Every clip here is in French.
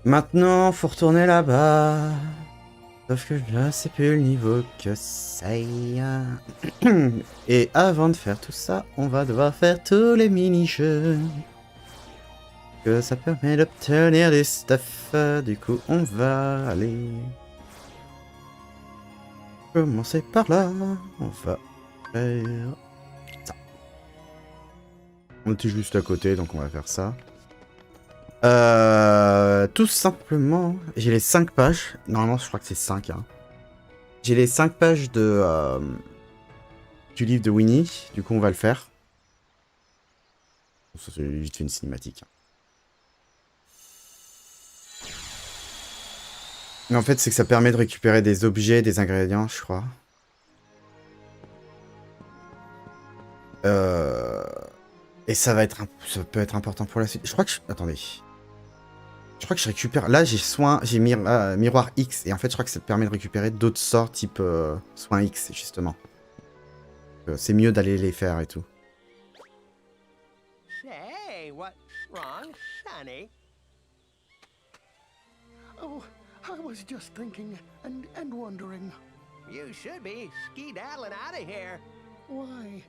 Maintenant, faut retourner là-bas. Sauf que je sais plus le niveau que c'est. Et avant de faire tout ça, on va devoir faire tous les mini-jeux. Que ça permet d'obtenir des stuff. Du coup, on va aller commencer par là. On va faire ça. On était juste à côté, donc on va faire ça. Tout simplement, j'ai les 5 pages. Normalement, je crois que c'est 5. Hein. J'ai les 5 pages du livre de Winnie. Du coup, on va le faire. Ça, c'est vite fait une cinématique. Mais en fait, c'est que ça permet de récupérer des objets, des ingrédients, je crois. Et ça va être ça peut être important pour la suite. Je crois que attendez. Je crois que je récupère. Là, j'ai soin, j'ai miroir X et en fait, je crois que ça te permet de récupérer d'autres sorts type soin X justement. C'est mieux d'aller les faire et tout. Say, what's wrong, Sonny? Oh, I was just thinking and wondering. You should be skedaddling out of here. Why?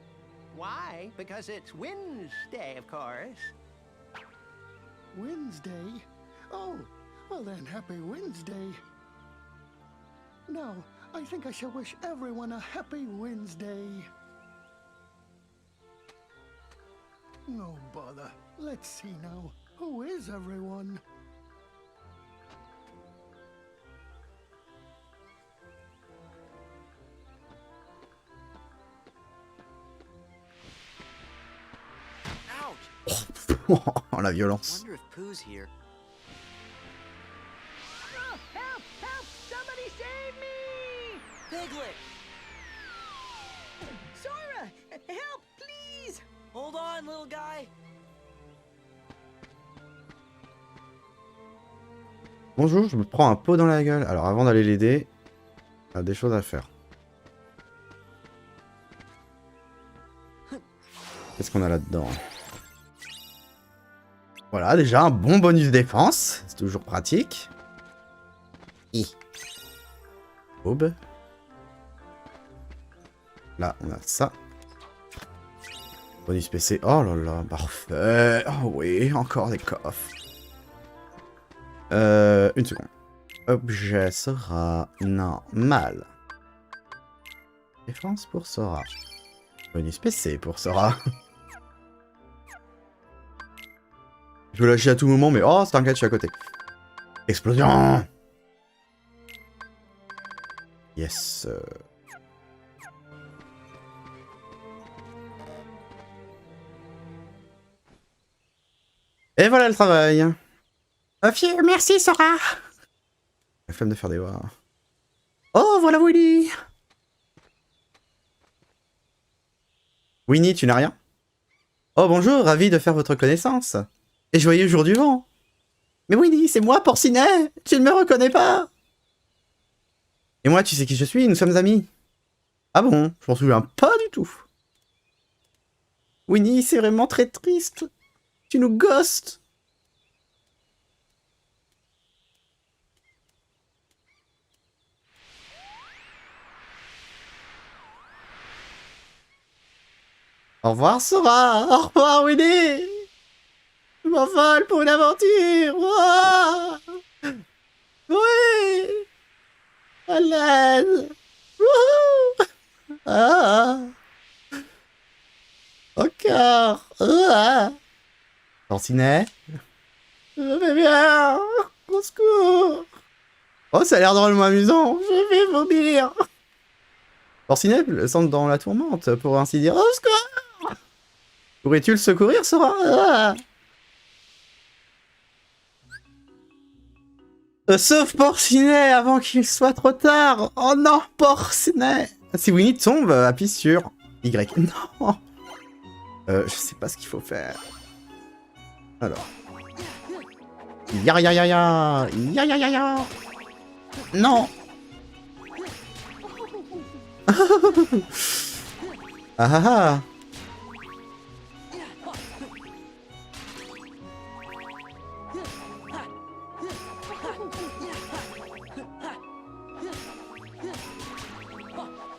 Why? Because it's Wednesday, of course. Wednesday? Oh, well then, happy Wednesday. Now, I think I shall wish everyone a happy Wednesday. No bother. Let's see now. Who is everyone? Oh, la violence. Wonder if Pooh's here. Oh, help! Help! Somebody save me! Piglet! Sora! Help, please! Hold on, little guy. Bonjour, je me prends un pot dans la gueule. Alors avant d'aller l'aider, il y a des choses à faire. Qu'est-ce qu'on a là-dedans? Voilà, déjà un bon bonus défense. C'est toujours pratique. Aube. Là, on a ça. Bonus PC. Oh là là, parfait. Oh oui, encore des coffres. Une seconde. Objet Sora normal. Défense pour Sora. Bonus PC pour Sora. Je veux lâcher à tout moment, mais oh, t'inquiète, je suis à côté. Explosion! Yes. Et voilà le travail. Merci, Sora. La flemme de faire des voix. Oh, voilà Willy. Winnie, tu n'as rien? Oh, bonjour, ravi de faire votre connaissance. Et joyeux jour du vent. Mais Winnie, c'est moi, Porcinet. Tu ne me reconnais pas. Et moi, tu sais qui je suis, nous sommes amis. Ah bon, je m'en souviens pas du tout. Winnie, c'est vraiment très triste. Tu nous ghostes. Au revoir, Sora. Au revoir, Winnie. Je m'envole pour une aventure. Ouah. Oui. À l'aide. Wouhou. Ah. Encore. Ah. Porcinet. Je vais bien. Au secours. Oh, ça a l'air drôlement amusant. Je vais vomir. Porcinet semble dans la tourmente, pour ainsi dire. Au secours. Pourrais-tu le secourir, Sora? Ah. Sauve Porcinet avant qu'il soit trop tard. Oh non, Porcinet. Si Winnie tombe, appuie sur Y. Non. Je sais pas ce qu'il faut faire. Alors. Ya ya ya ya. Ya ya ya ya. Non. Ah ah ah.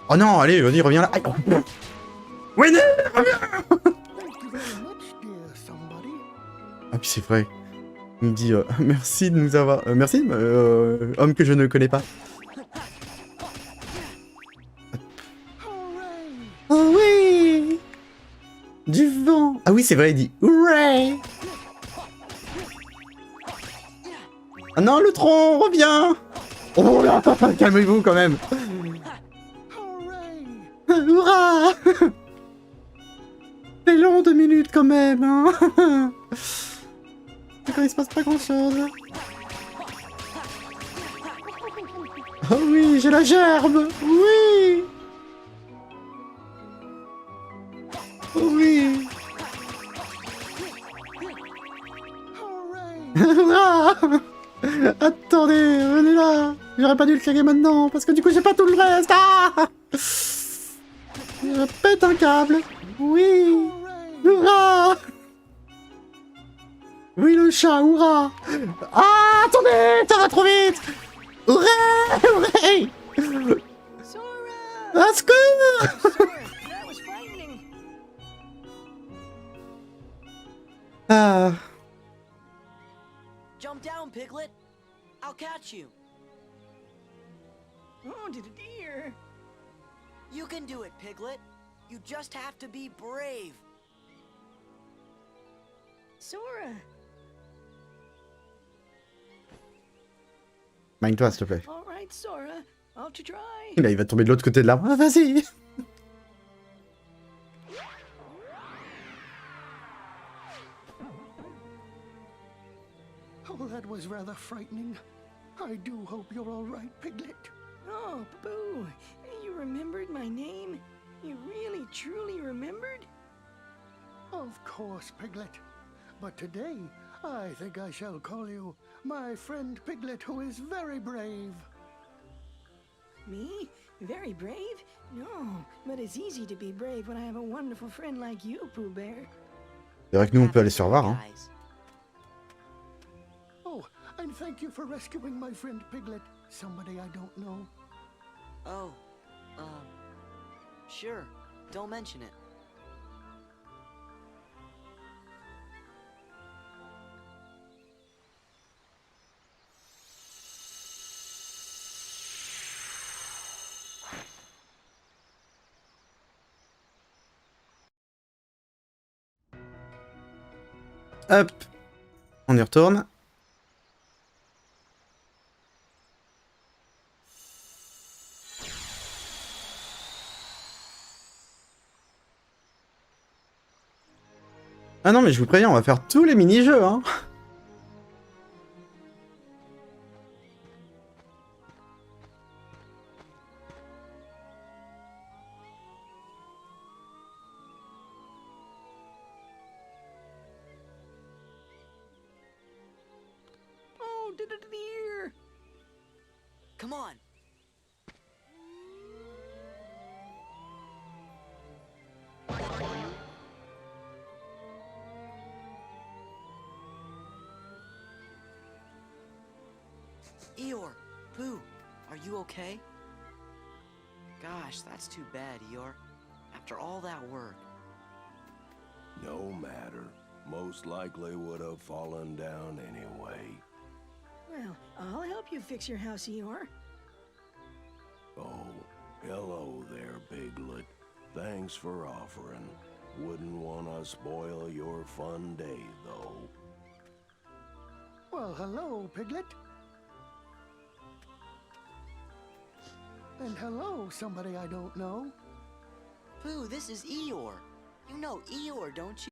Oh non, allez, vas-y, reviens là. Aïe, oh. Ouais, non, reviens. Thank you very much, dear somebody. Ah puis c'est vrai. Il me dit merci de nous avoir... merci, homme que je ne connais pas. Hooray! Oh oui. Du vent. Ah oui, c'est vrai, il dit hooray. Ah non, le tronc, reviens. Oh là, calmez-vous quand même. Hooray! Hurrah. C'est long 2 minutes quand même, hein. Quand il se passe pas grand chose. Oh oui, j'ai la gerbe. Oui. Oh oui. Hooray! Ah. Attendez, venez là. J'aurais pas dû le claquer maintenant, parce que du coup j'ai pas tout le reste. Ah. Je pète un câble. Oui. Hooray! Hurrah. Oui, le chat, hurrah. Ah, attendez, ça va trop vite. Hurrah, hurrah. Sora! À secours. Sora, that was frightening. Ah. Jump down, Piglet. I'll catch you. Oh, dear. You can do it, Piglet. You just have to be brave. Sora. Mine-toi, s'il te plaît. All right, Sora. I'll try. Là, il va tomber de l'autre côté de l'arbre. Ah, vas-y. Oh, that was rather frightening. I do hope you're all right, Piglet. Oh, Boo. You remembered my name? You really, truly remembered? Of course, Piglet. But today, I think I shall call you my friend Piglet, who is very brave. Me? Very brave? No, but it's easy to be brave when I have a wonderful friend like you, Pooh Bear. C'est vrai que nous, on peut aller se faire voir, hein. Guys. Oh, and thank you for rescuing my friend Piglet, somebody I don't know. Oh, sure. Don't mention it. Hop. On y retourne. Ah non, mais je vous préviens, on va faire tous les mini-jeux, hein. Oh, dear. Come on. Eeyore, Pooh, are you okay? Gosh, that's too bad, Eeyore. After all that work. No matter. Most likely would have fallen down anyway. Well, I'll help you fix your house, Eeyore. Oh, hello there, Piglet. Thanks for offering. Wouldn't want to spoil your fun day, though. Well, hello, Piglet. And hello, somebody I don't know. Pooh, this is Eeyore. You know Eeyore, don't you?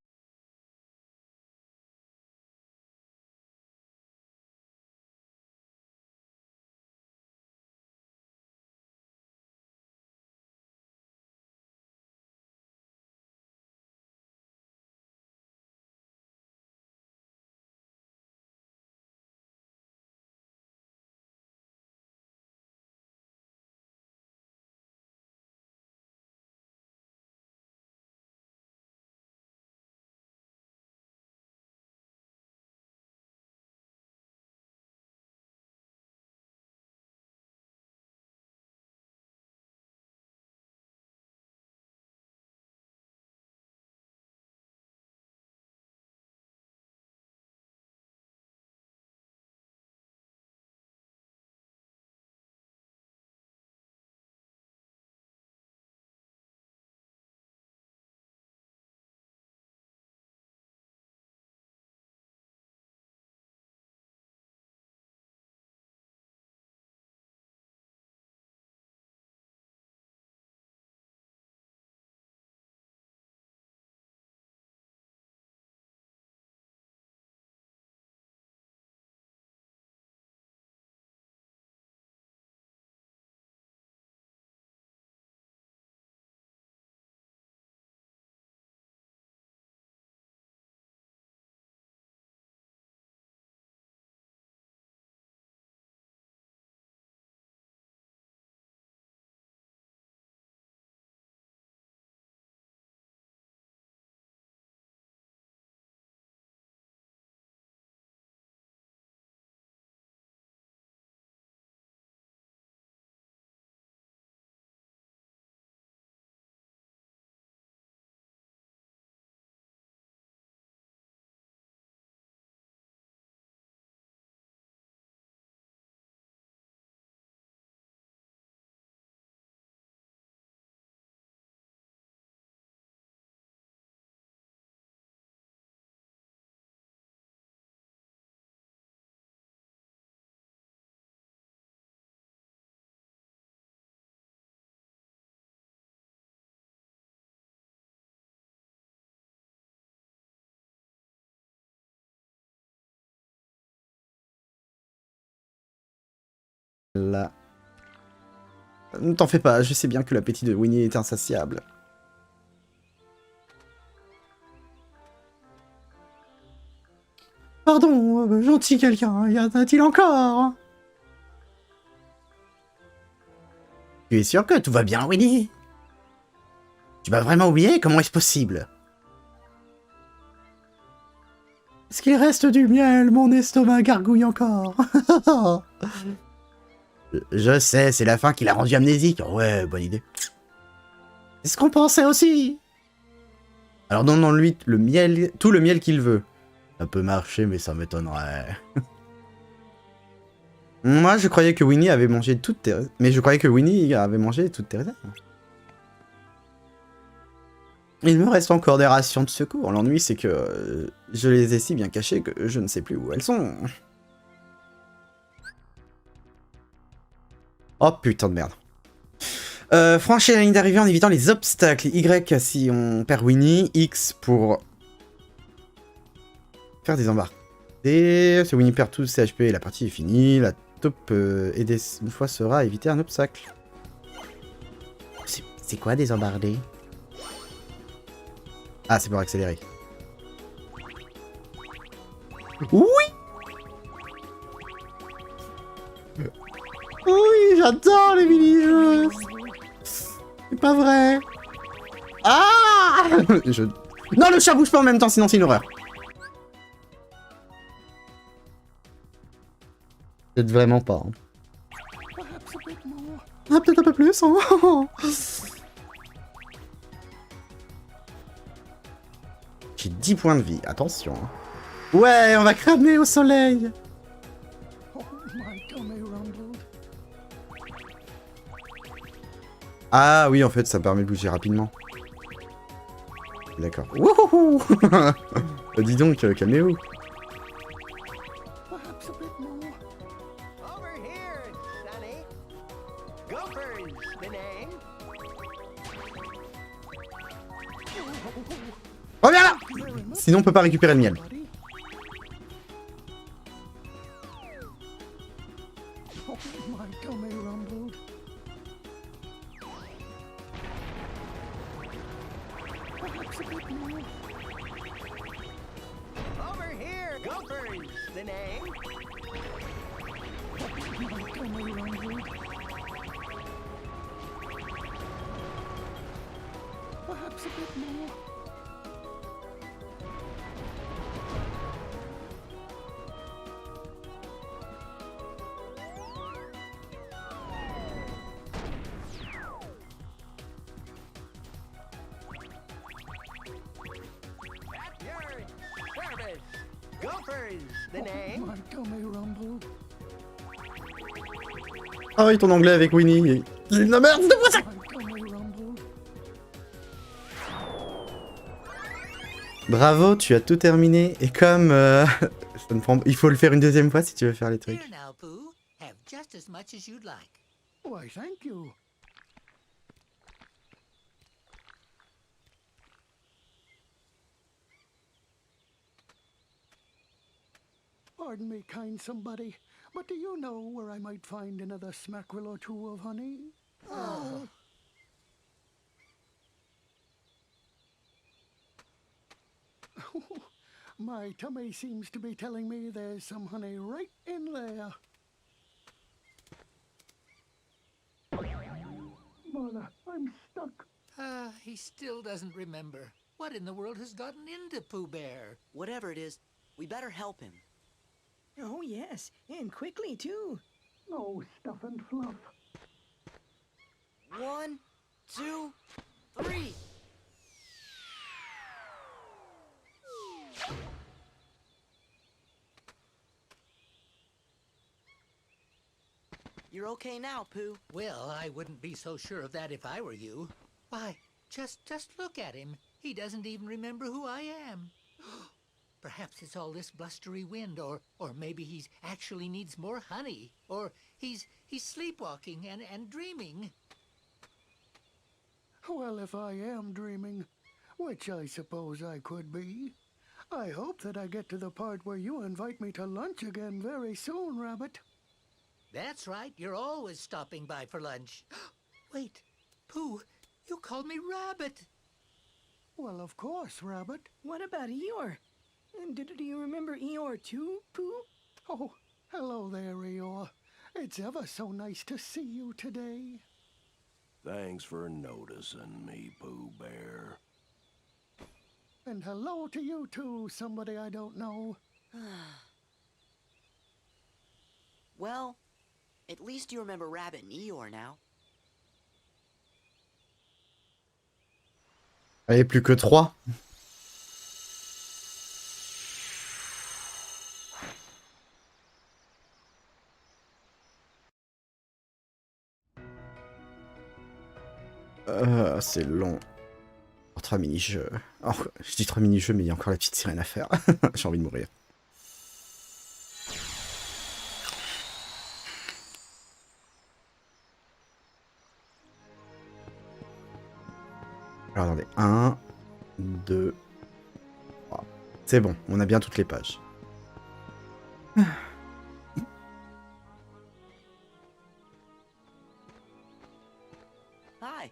Là. Ne t'en fais pas, je sais bien que l'appétit de Winnie est insatiable. Pardon, gentil quelqu'un, y en a-t-il encore? Tu es sûr que tout va bien, Winnie? Tu m'as vraiment oublié? Comment est-ce possible? Est-ce qu'il reste du miel? Mon estomac gargouille encore. Je sais, c'est la faim qui l'a rendu amnésique. Ouais, bonne idée. C'est ce qu'on pensait aussi. Alors donne-lui le miel, tout le miel qu'il veut. Ça peut marcher, mais ça m'étonnerait. Moi, je croyais que Winnie avait mangé toutes tes... Mais je croyais que Winnie avait mangé toutes tes réserves. Il me reste encore des rations de secours. L'ennui, c'est que je les ai si bien cachées que je ne sais plus où elles sont. Oh putain de merde. Franchir la ligne d'arrivée en évitant les obstacles. Y si on perd Winnie. X pour faire des embarqués. Si Winnie perd tous ses HP, la partie est finie. La taupe aider une fois sera à éviter un obstacle. C'est quoi des embardés? Ah, c'est pour accélérer. Oui! Oui, j'adore les mini-jeux! C'est pas vrai! Ah! Non, le chat bouge pas en même temps, sinon c'est une horreur. Peut-être vraiment pas. Hein. Ah, peut-être un peu plus. Hein. J'ai 10 points de vie, attention. Ouais, on va cramer au soleil. Ah oui, en fait, ça permet de bouger rapidement. D'accord. Wouhou. Dis donc, calmez-vous. Reviens là! Sinon, on peut pas récupérer le miel. Ah oui, ton anglais avec Winnie. La merde, de moi ça! Bravo, tu as tout terminé. Et comme ça me prend... il faut le faire une deuxième fois si tu veux faire les trucs. Here now, Pooh. Have just as much as you'd like. Why, thank you. Pardon me, kind somebody, but do you know where I might find another smackerel or two of honey? Oh. My tummy seems to be telling me there's some honey right in there. Mother, I'm stuck. He still doesn't remember. What in the world has gotten into Pooh Bear? Whatever it is, we better help him. Oh, yes, and quickly, too. Oh, stuff and fluff. 1, 2, 3. You're okay now, Pooh. Well, I wouldn't be so sure of that if I were you. Why, just look at him. He doesn't even remember who I am. Perhaps it's all this blustery wind, or maybe he actually needs more honey, or he's sleepwalking and dreaming. Well, if I am dreaming, which I suppose I could be, I hope that I get to the part where you invite me to lunch again very soon, Rabbit. That's right, you're always stopping by for lunch. Wait, Pooh, you called me Rabbit. Well, of course, Rabbit. What about Eeyore? And do you remember Eeyore too, Pooh? Oh, hello there, Eeyore. It's ever so nice to see you today. Thanks for noticing me, Pooh Bear. And hello to you too, somebody I don't know. Well, at least you remember Rabbit and Eeyore now. Allez, plus que 3. C'est long. 3 mini-jeux. Oh, je dis 3 mini-jeux, mais il y a encore la petite sirène à faire. J'ai envie de mourir. Alors attendez, 1, 2, 3. C'est bon, on a bien toutes les pages. Hi.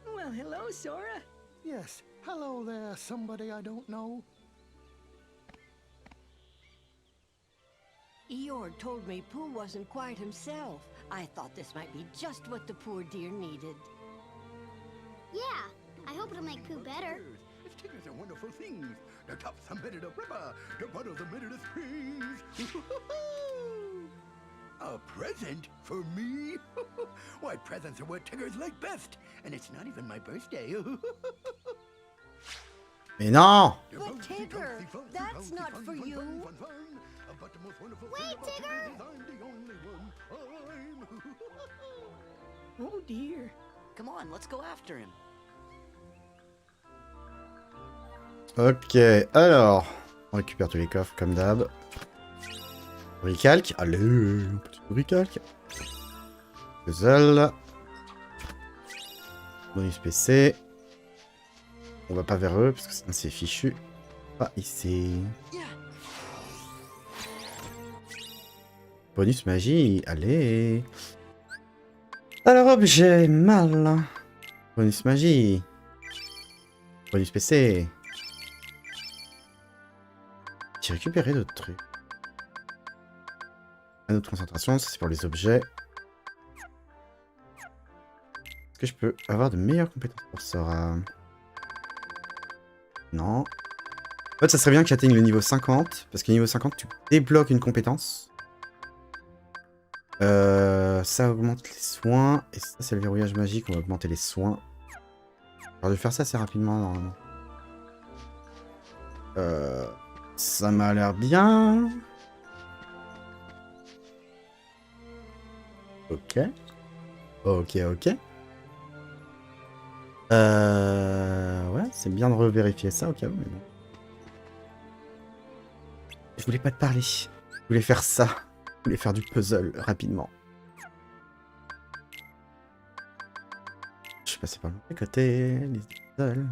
Well, hello, Sora. Yes, hello there, somebody I don't know. Eeyore told me Pooh wasn't quite himself. I thought this might be just what the poor dear needed. Yeah, I hope it'll make Pooh better. Stickers are wonderful things. The tops are made of rubber. The buttons are made of springs. A present for me? Why, presents are what Tiggers like best. And it's not even my birthday. Mais non! But Tigger, that's not for you. Wait, Tigger! Oh dear. Come on, let's go after him. Ok, alors... On récupère tous les coffres, comme d'hab. Bricalque. Allez, un petit bricalque. Puzzle. Bonus PC. On va pas vers eux, parce que sinon c'est fichu. Pas ici. Bonus magie, allez. Alors objet, mal. Bonus magie. Bonus PC. J'ai récupéré d'autres trucs. Anneau de concentration, ça c'est pour les objets. Est-ce que je peux avoir de meilleures compétences pour Sora? Non. En fait, ça serait bien que j'atteigne le niveau 50, parce que niveau 50, tu débloques une compétence. Ça augmente les soins, et ça c'est le verrouillage magique, on va augmenter les soins. Alors de faire ça assez rapidement, normalement. Ça m'a l'air bien. Ok. Ok. Ouais, c'est bien de revérifier ça au cas où, mais bon. Je voulais pas te parler. Je voulais faire ça. Je voulais faire du puzzle rapidement. Je suis passé par le côté, les puzzles.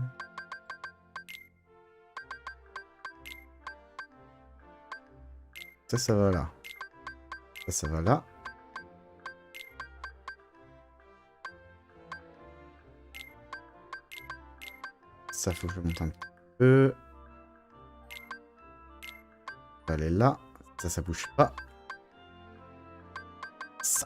Ça va là. Ça va là. Ça, faut que je monte un petit peu. Ça va aller là. Ça bouge pas. Ça.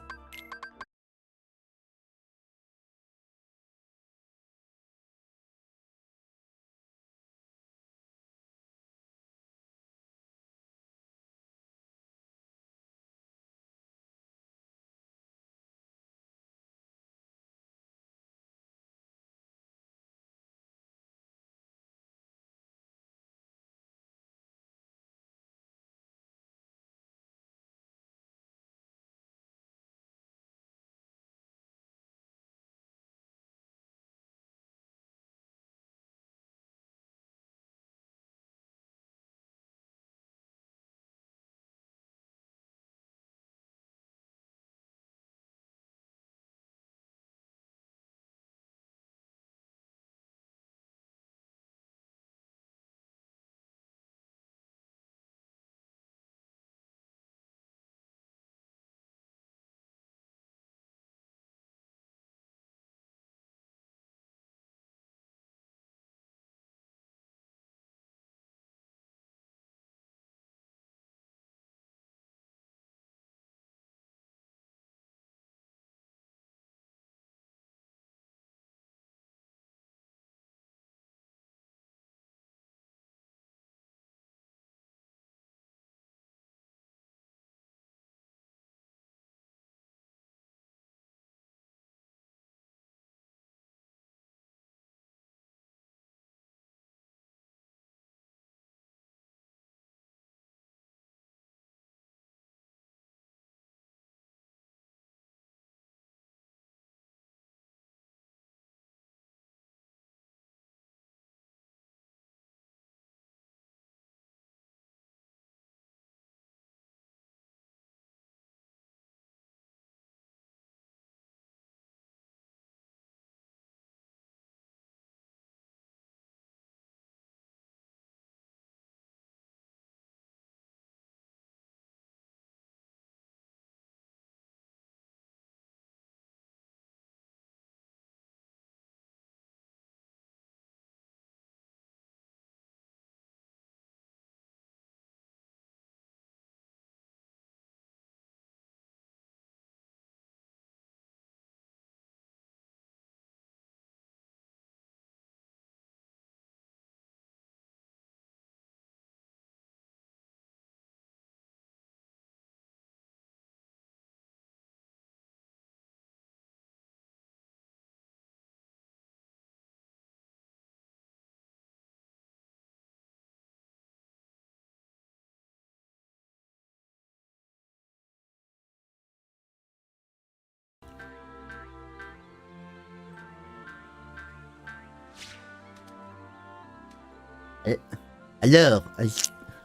Alors,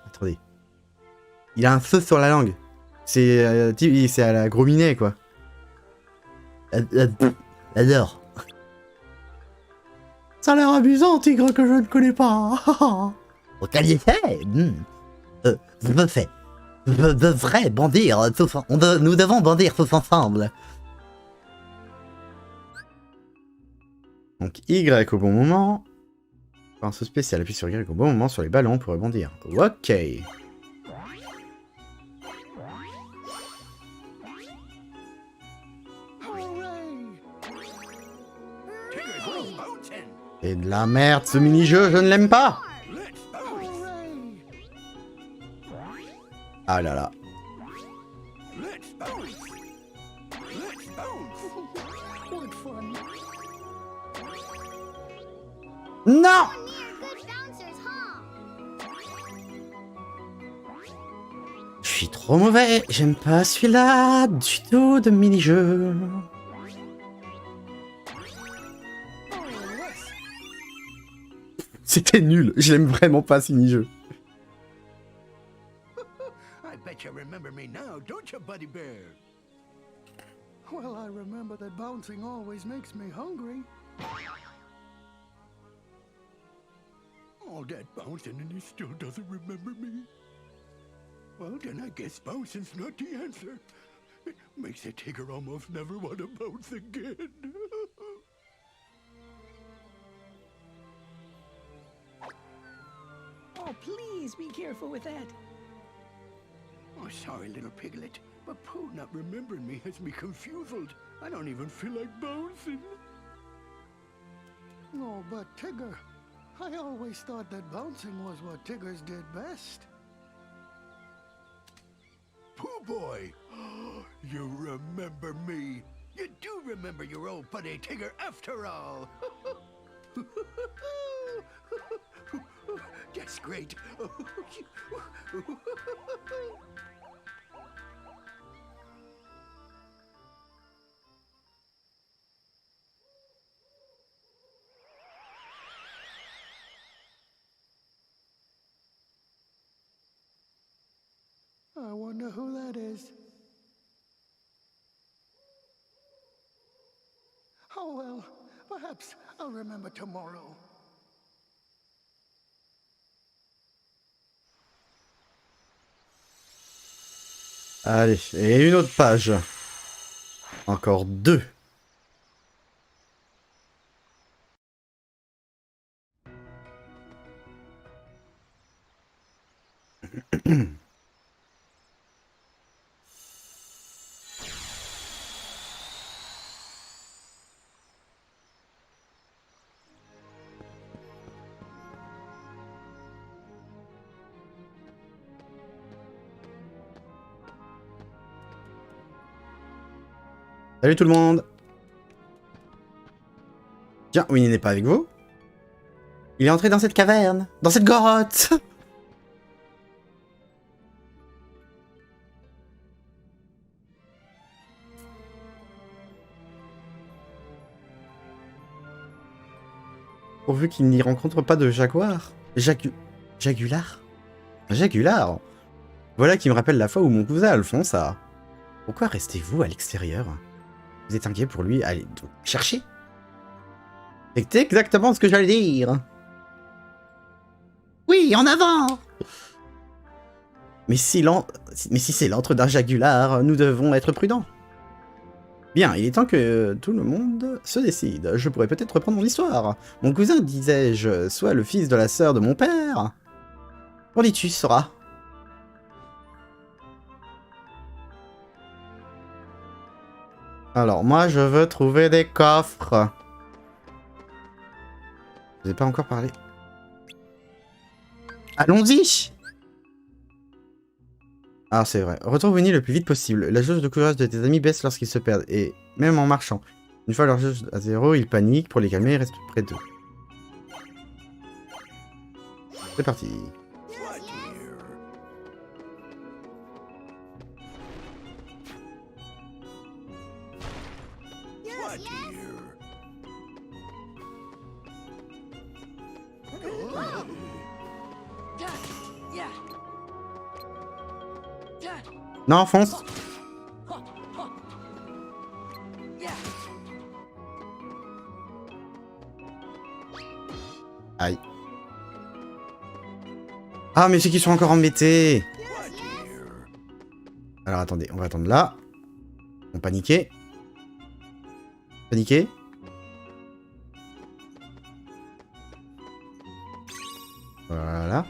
attendez. Il a un feu sur la langue. C'est à la Gros Minet, quoi. Alors. Ça a l'air amusant, tigre que je ne connais pas. Au qualité, je devrais bandir tous, nous devons bandir tous ensemble. Donc Y au bon moment. Pinceau spécial, appuie sur Y au bon moment sur les ballons pour rebondir. Ok. C'est de la merde ce mini-jeu, je ne l'aime pas. Ah là là. Non! Je suis trop mauvais, j'aime pas celui-là du tout de mini-jeu. C'était nul, j'aime vraiment pas ce mini-jeu. I bet you remember me now, don't you, Buddy Bear? Well, I remember that bouncing always makes me hungry. All that bouncing and he still doesn't remember me. Well, then I guess bouncing's not the answer. It makes a Tigger almost never want to bounce again. Oh, please be careful with that. Oh, sorry, little piglet, but Pooh not remembering me has me confused. I don't even feel like bouncing. Oh, but Tigger, I always thought that bouncing was what Tiggers did best. Pooh boy, you remember me. You do remember your old buddy Tigger after all. That's great. I wonder who that is. Oh well, perhaps I'll remember tomorrow. Allez, et une autre page. Encore 2. Salut tout le monde. Tiens, Winnie n'est pas avec vous? Il est entré dans cette caverne, dans cette grotte. Pourvu qu'il n'y rencontre pas de jaguar. Jagular? Jagular? Voilà qui me rappelle la fois où mon cousin Alphonse a... Pourquoi restez-vous à l'extérieur? Vous êtes inquiet pour lui? Allez, donc, cherchez. C'est exactement ce que j'allais dire. Oui, en avant. Mais si c'est l'antre d'un jagular, nous devons être prudents. Bien, il est temps que tout le monde se décide. Je pourrais peut-être reprendre mon histoire. Mon cousin, disais-je, soit le fils de la sœur de mon père. Qu'en dis-tu, Sora? Alors, moi, je veux trouver des coffres. Je n'ai pas encore parlé. Allons-y! Ah, c'est vrai. Retrouve Winnie le plus vite possible. La jauge de courage de tes amis baisse lorsqu'ils se perdent, et même en marchant. Une fois leur jauge à 0, ils paniquent. Pour les calmer, ils restent près d'eux. C'est parti. Non, fonce. Aïe. Ah, mais c'est qu'ils sont encore embêtés. Alors, attendez, on va attendre là. On paniquer. Paniquer. Voilà.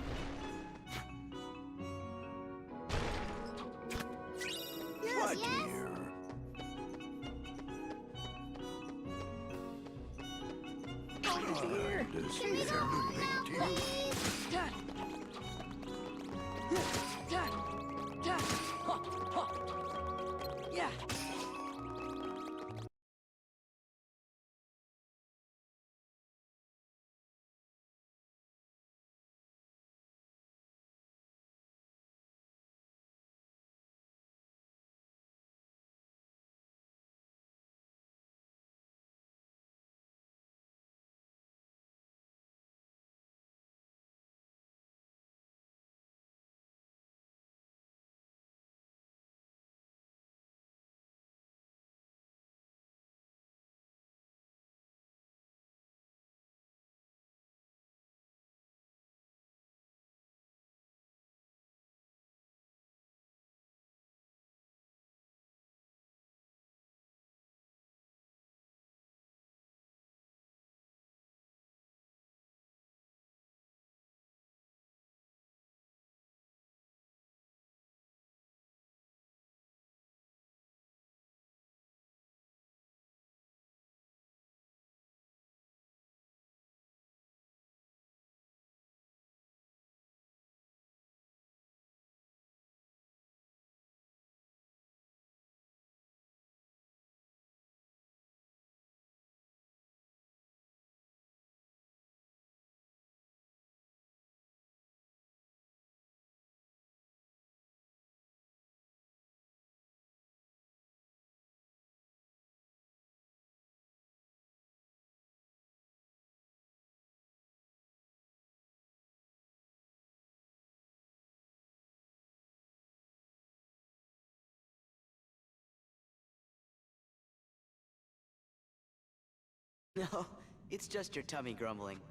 No, it's just your tummy grumbling.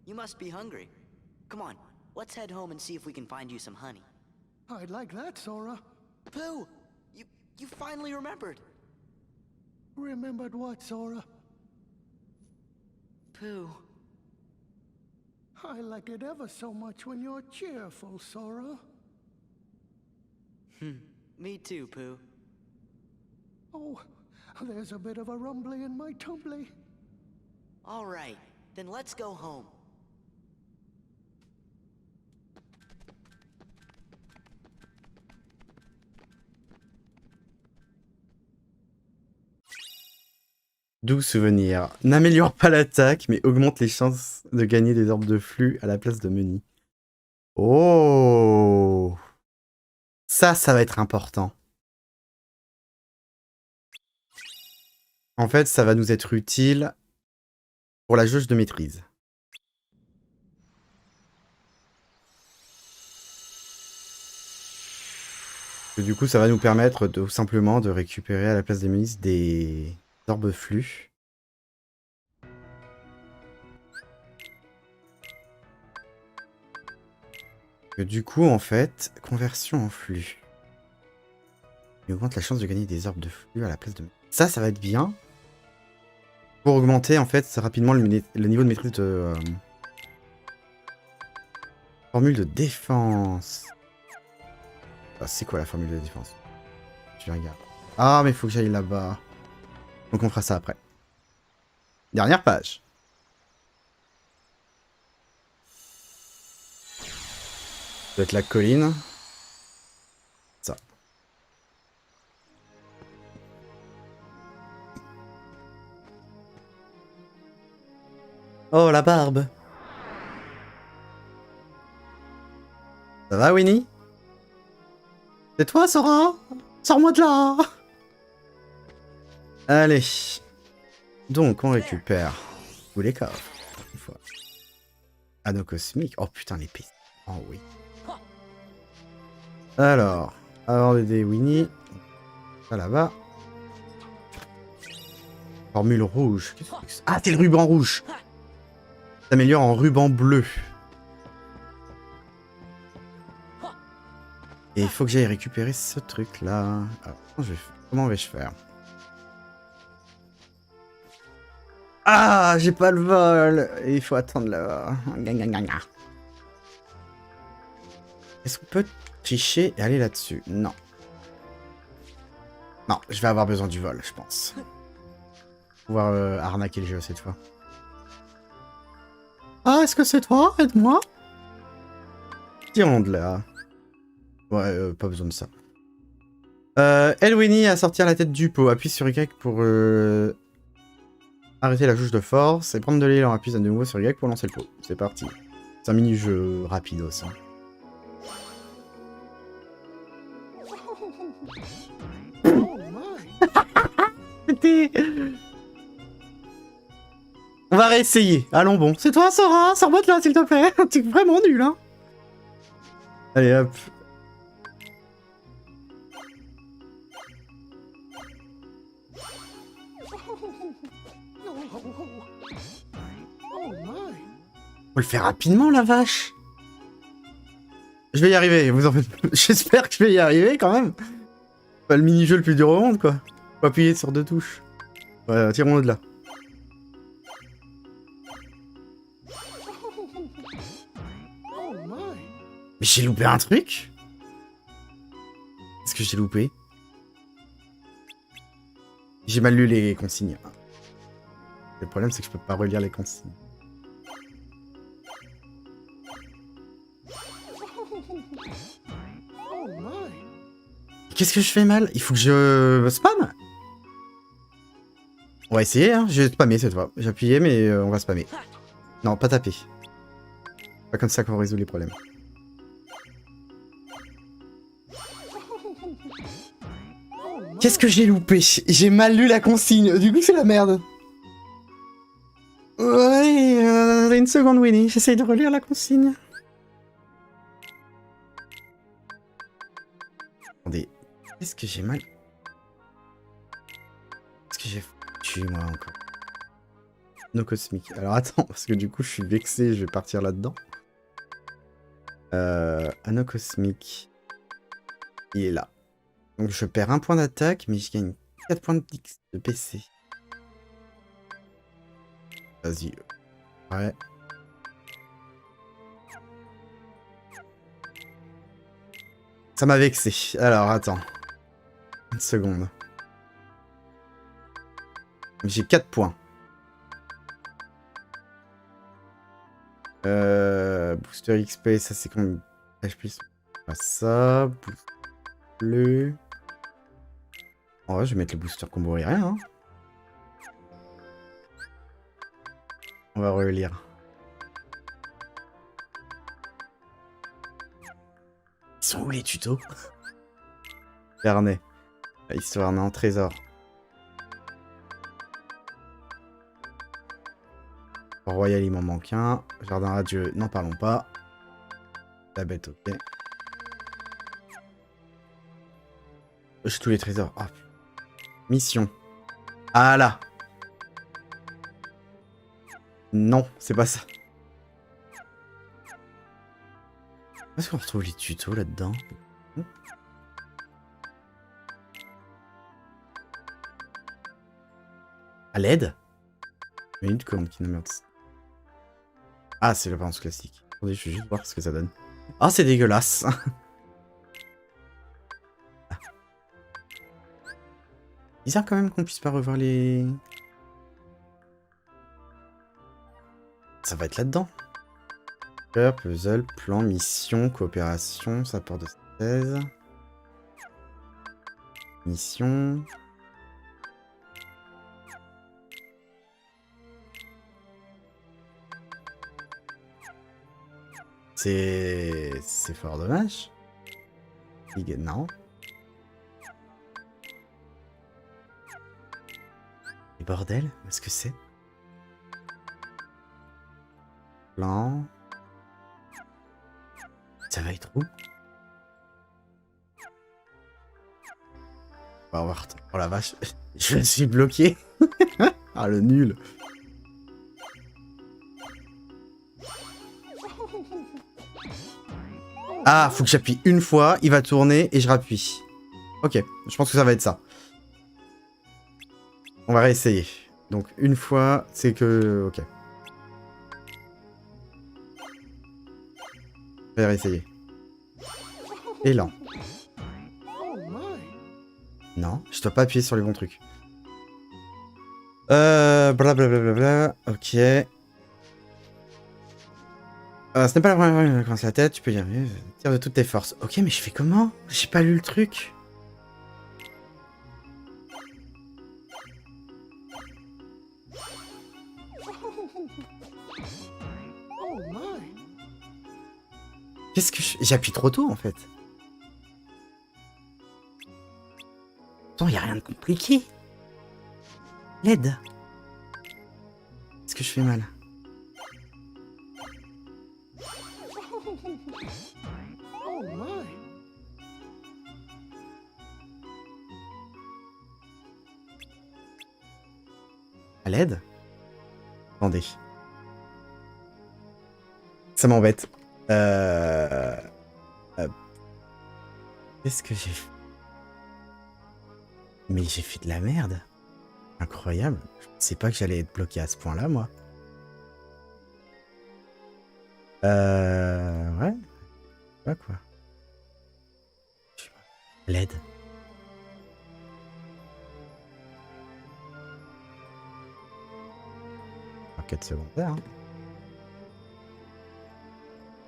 You must be hungry. Come on, let's head home and see if we can find you some honey. I'd like that, Sora. Pooh! You finally remembered! Remembered what, Sora? Pooh. I like it ever so much when you're cheerful, Sora. Me too, Pooh. Oh, there's a bit of a rumbly in my tumbly. All right, then let's go home. Doux souvenir. N'améliore pas l'attaque, mais augmente les chances de gagner des orbes de flux à la place de Muni. Oh! Ça va être important. En fait, ça va nous être utile pour la jauge de maîtrise. Et du coup, ça va nous permettre tout simplement de récupérer à la place des Munis des orbes flux. Et du coup, en fait, conversion en flux. Il augmente la chance de gagner des orbes de flux à la place de... Ça va être bien. Pour augmenter, en fait, rapidement le niveau de maîtrise de... Formule de défense. Ah, c'est quoi la formule de défense? Je regarde. Ah, mais il faut que j'aille là-bas. Donc on fera ça après. Dernière page. Ça doit être la colline. Ça. Oh, la barbe. Ça va, Winnie? C'est toi, Sora? Sors-moi de là! Allez. Donc, on récupère tous les coffres. Une fois. Anneau cosmique. Oh putain, l'épée. Oh oui. Alors, Avant d'aider Winnie. Ça là-bas. Formule rouge. Qu'est-ce que c'est? Ah, c'est le ruban rouge. S'améliore en ruban bleu. Et il faut que j'aille récupérer ce truc-là. Alors, comment vais-je faire? Ah, j'ai pas le vol. Et il faut attendre là. Est-ce qu'on peut tricher et aller là-dessus? Non. Non, je vais avoir besoin du vol, je pense. Pouvoir arnaquer le jeu cette fois. Ah, est-ce que c'est toi? Aide-moi. Tirons de là. Ouais, pas besoin de ça. Elwini à sortir la tête du pot. Appuie sur Y pour arrêter la jauge de force et prendre de l'élan. Appuie de nouveau sur Y pour lancer le pot. C'est parti. C'est un mini-jeu rapidos. Hein. On va réessayer. Allons bon. C'est toi, Sora. Sors-moi de là, s'il te plaît. T'es vraiment nul, hein. Allez, hop. Faut le faire rapidement, la vache. Je vais y arriver, vous en faites pas. J'espère que je vais y arriver, quand même. Pas le mini-jeu le plus dur au monde, quoi. Faut appuyer sur 2 touches. Ouais, tirons-le de là. Mais j'ai loupé un truc? Qu'est-ce que j'ai loupé? J'ai mal lu les consignes. Le problème, c'est que je peux pas relire les consignes. Qu'est-ce que je fais mal? Il faut que je spam? On va essayer, hein. Je vais spammer cette fois. J'ai appuyé, mais on va spammer. Non, pas taper. Pas comme ça qu'on résout les problèmes. Qu'est-ce que j'ai loupé? J'ai mal lu la consigne. Du coup, c'est la merde. Ouais, une seconde, Winnie. J'essaye de relire la consigne. Attendez. Qu'est-ce que j'ai mal... Qu'est-ce que j'ai foutu, moi, encore? No cosmique. Alors, attends, parce que du coup, je suis vexé. Je vais partir là-dedans. Anneau cosmique. Il est là. Donc, je perds 1 point d'attaque, mais je gagne 4 points de PC. Vas-y. Ouais. Ça m'a vexé. Alors, attends. Une seconde. J'ai 4 points. Booster XP, ça c'est comme... HP, pas ça. Boost bleu. En vrai, je vais mettre le booster combo et rien. Hein. On va relire. Ils sont où les tutos? Carnet. Histoire, non, trésor. Royal, il m'en manque un. Jardin radieux, n'en parlons pas. La bête, ok. J'ai tous les trésors. Oh. Mission. Ah là. Non, c'est pas ça. Est-ce qu'on retrouve les tutos là-dedans? À l'aide? Une com qui nous merde. Ah, c'est le balance classique. Attendez, je vais juste voir ce que ça donne. Ah, c'est dégueulasse. Bizarre quand même qu'on puisse pas revoir les... Ça va être là-dedans. Puzzle, plan, mission, coopération, support de synthèse. Mission... C'est fort dommage. Non. Et bordel, qu'est-ce que c'est? Plan. Ça va être où? On va voir. Oh la vache. Je suis bloqué. Ah, le nul. Ah, faut que j'appuie une fois, il va tourner et je rappuie. Ok, je pense que ça va être ça. On va réessayer. Donc une fois, c'est que... Ok. Je vais réessayer. Élan. Non, je dois pas appuyer sur les bons trucs. Blablabla. Ok. Ce n'est pas la première fois que je commence la tête, tu peux y arriver. Tire de toutes tes forces. Ok, mais je fais comment? J'ai pas lu le truc. Qu'est-ce que je... J'appuie trop tôt, en fait. Attends, y a rien de compliqué. L'aide. Est-ce que je fais mal? À l'aide? Attendez. Ça m'embête. Qu'est-ce que j'ai fait? Mais j'ai fait de la merde. Incroyable. Je pensais pas que j'allais être bloqué à ce point-là, moi. Ouais. Pas quoi. Je sais pas. L'aide. Enquête secondaire. Hein.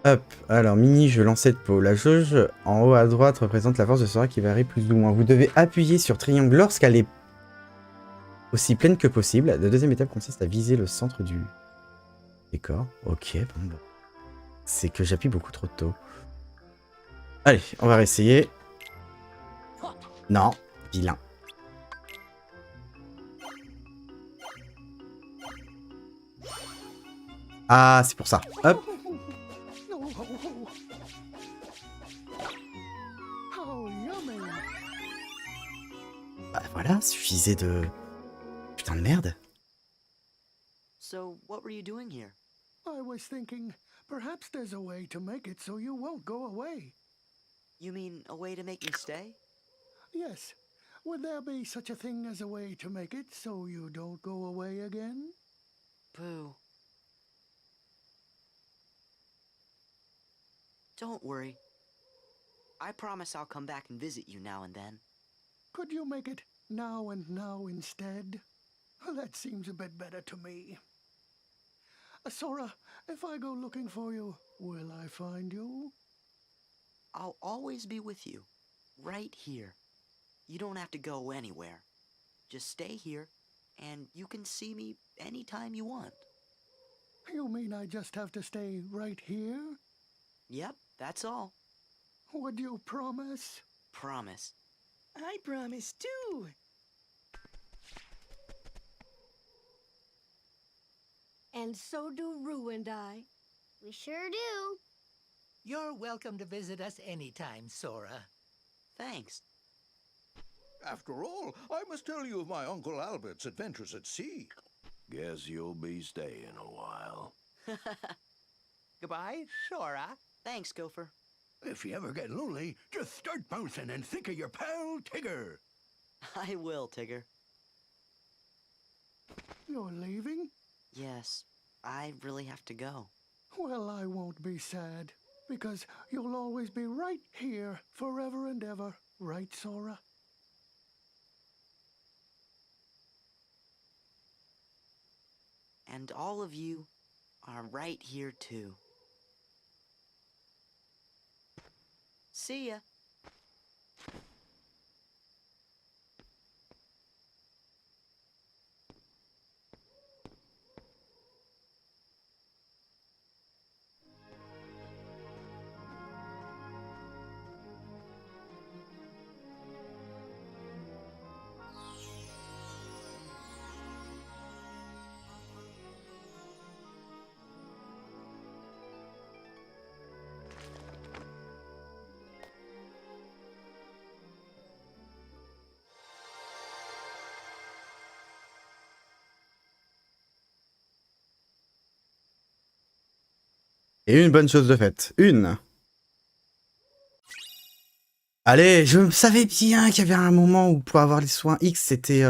Hop, alors mini-jeu lancer de peau. La jauge en haut à droite représente la force de Sora qui varie plus ou moins. Vous devez appuyer sur triangle lorsqu'elle est aussi pleine que possible. La deuxième étape consiste à viser le centre du décor. Ok, bon bah. C'est que j'appuie beaucoup trop tôt. Allez, on va réessayer. Non, vilain. Ah, c'est pour ça. Hop. Bah voilà, suffisait de... Putain de merde. So, what were you doing here? I was thinking, perhaps there's a way to make it so you won't go away. You mean a way to make me stay? Yes. Would there be such a thing as a way to make it so you don't go away again? Pooh. Don't worry. I promise I'll come back and visit you now and then. Could you make it now and now instead? That seems a bit better to me. Sora, if I go looking for you, will I find you? I'll always be with you, right here. You don't have to go anywhere. Just stay here, and you can see me anytime you want. You mean I just have to stay right here? Yep, that's all. Would you promise? Promise. I promise too. And so do Rue and I. We sure do. You're welcome to visit us anytime, Sora. Thanks. After all, I must tell you of my Uncle Albert's adventures at sea. Guess you'll be staying a while. Goodbye, Sora. Thanks, Gopher. If you ever get lonely, just start bouncing and think of your pal Tigger. I will, Tigger. You're leaving? Yes, I really have to go. Well, I won't be sad, because you'll always be right here forever and ever, right, Sora? And all of you are right here too. See ya. Et une bonne chose de faite. Une. Allez, je savais bien qu'il y avait un moment où pour avoir les soins X, c'était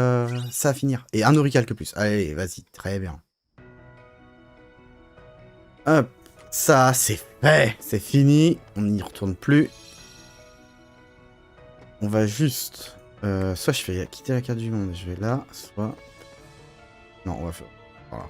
ça à finir. Et un auricalque plus. Allez, vas-y, très bien. Hop, ça c'est fait. C'est fini, on n'y retourne plus. On va juste... soit je fais quitter la carte du monde, je vais là, soit... Non, on va faire... Voilà.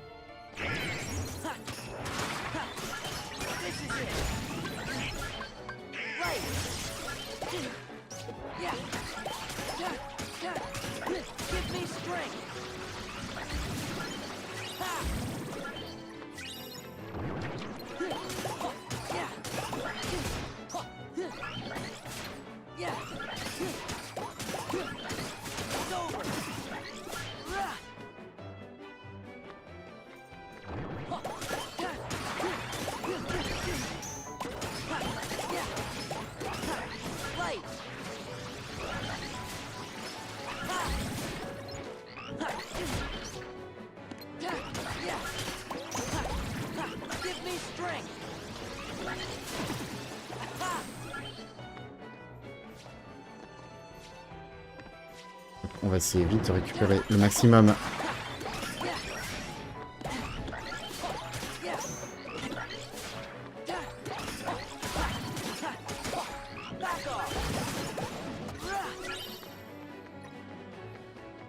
On va essayer vite de récupérer le maximum.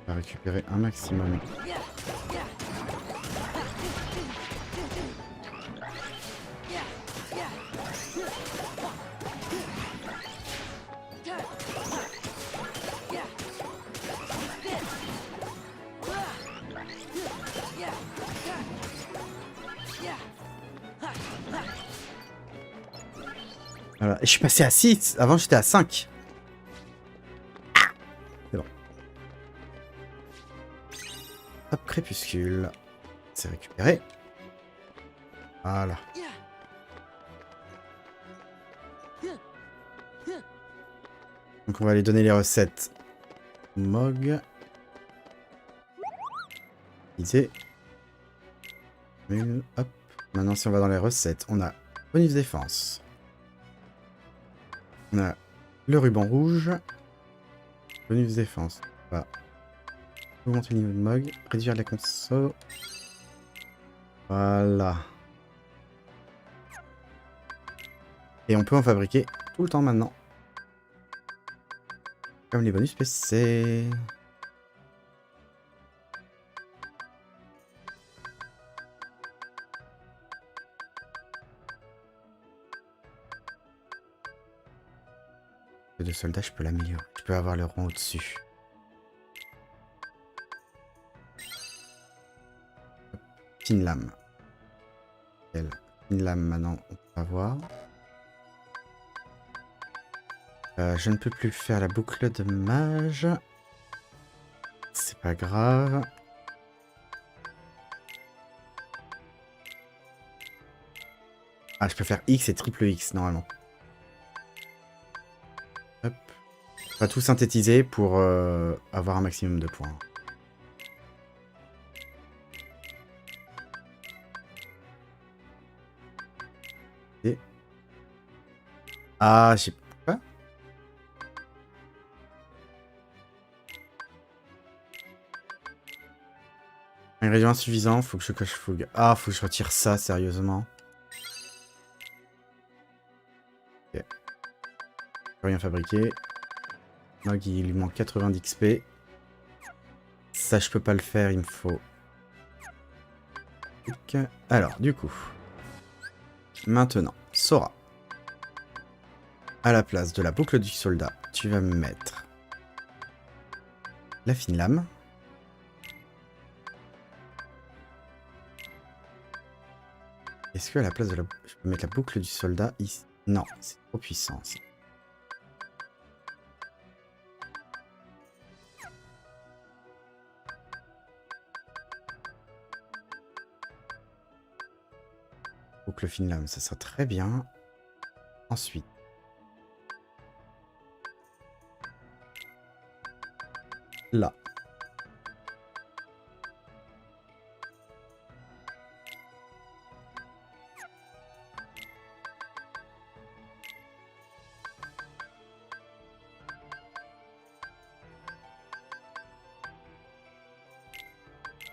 On va récupérer un maximum. Voilà. Et je suis passé à 6. Avant, j'étais à 5. Ah, c'est bon. Hop, crépuscule. C'est récupéré. Voilà. Donc, on va aller donner les recettes. Mog. Utiliser. Hop. Maintenant, si on va dans les recettes, on a bonus défense. On a le ruban rouge. Bonus défense. On va augmenter le niveau de Mog. Réduire la conso. Voilà. Et on peut en fabriquer tout le temps maintenant. Comme les bonus PC. De soldats, je peux l'améliorer. Je peux avoir le rang au-dessus. Fine lame. Fine lame maintenant, on peut avoir. Je ne peux plus faire la boucle de mage. C'est pas grave. Ah, je peux faire X et triple X normalement. Hop. On va tout synthétiser pour avoir un maximum de points. Et... Ah, j'ai pas. Ingrédient insuffisant, faut que je coche fougue. Ah, faut que je retire ça, sérieusement. Ok. Rien fabriqué. Donc il lui manque 80 d'XP. Ça, je peux pas le faire, il me faut. Alors, du coup. Maintenant, Sora. À la place de la boucle du soldat, tu vas me mettre la fine lame. Est-ce que à la place de la... Je peux mettre la boucle du soldat ici? Non, c'est trop puissant. Boucle fine lame, ça sera très bien. Ensuite. Là.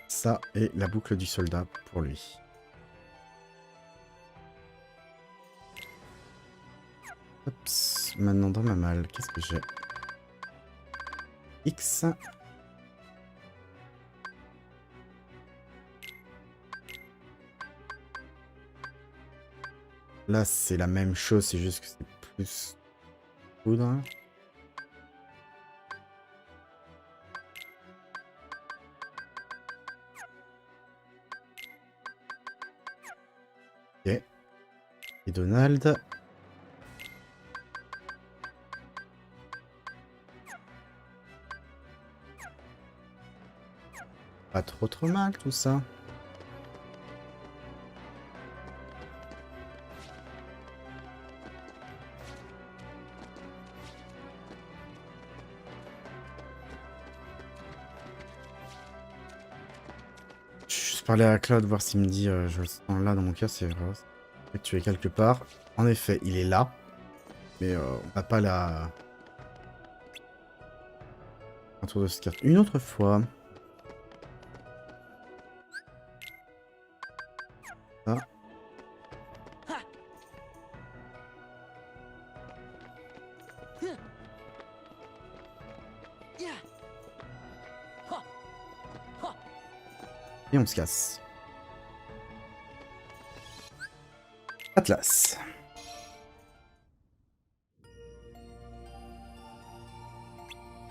Ça et la boucle du soldat pour lui. Oups. Maintenant dans ma malle, qu'est-ce que j'ai? X. Là, c'est la même chose, c'est juste que c'est plus poudre. Ok. Et Donald. Pas trop mal tout ça. Je parlais à Claude, voir s'il me dit, je le sens là dans mon cœur, c'est vrai. Tu es quelque part. En effet, il est là. Mais on n'a pas la... Un tour de cette carte. Une autre fois. Ah. Et on se casse. Atlas.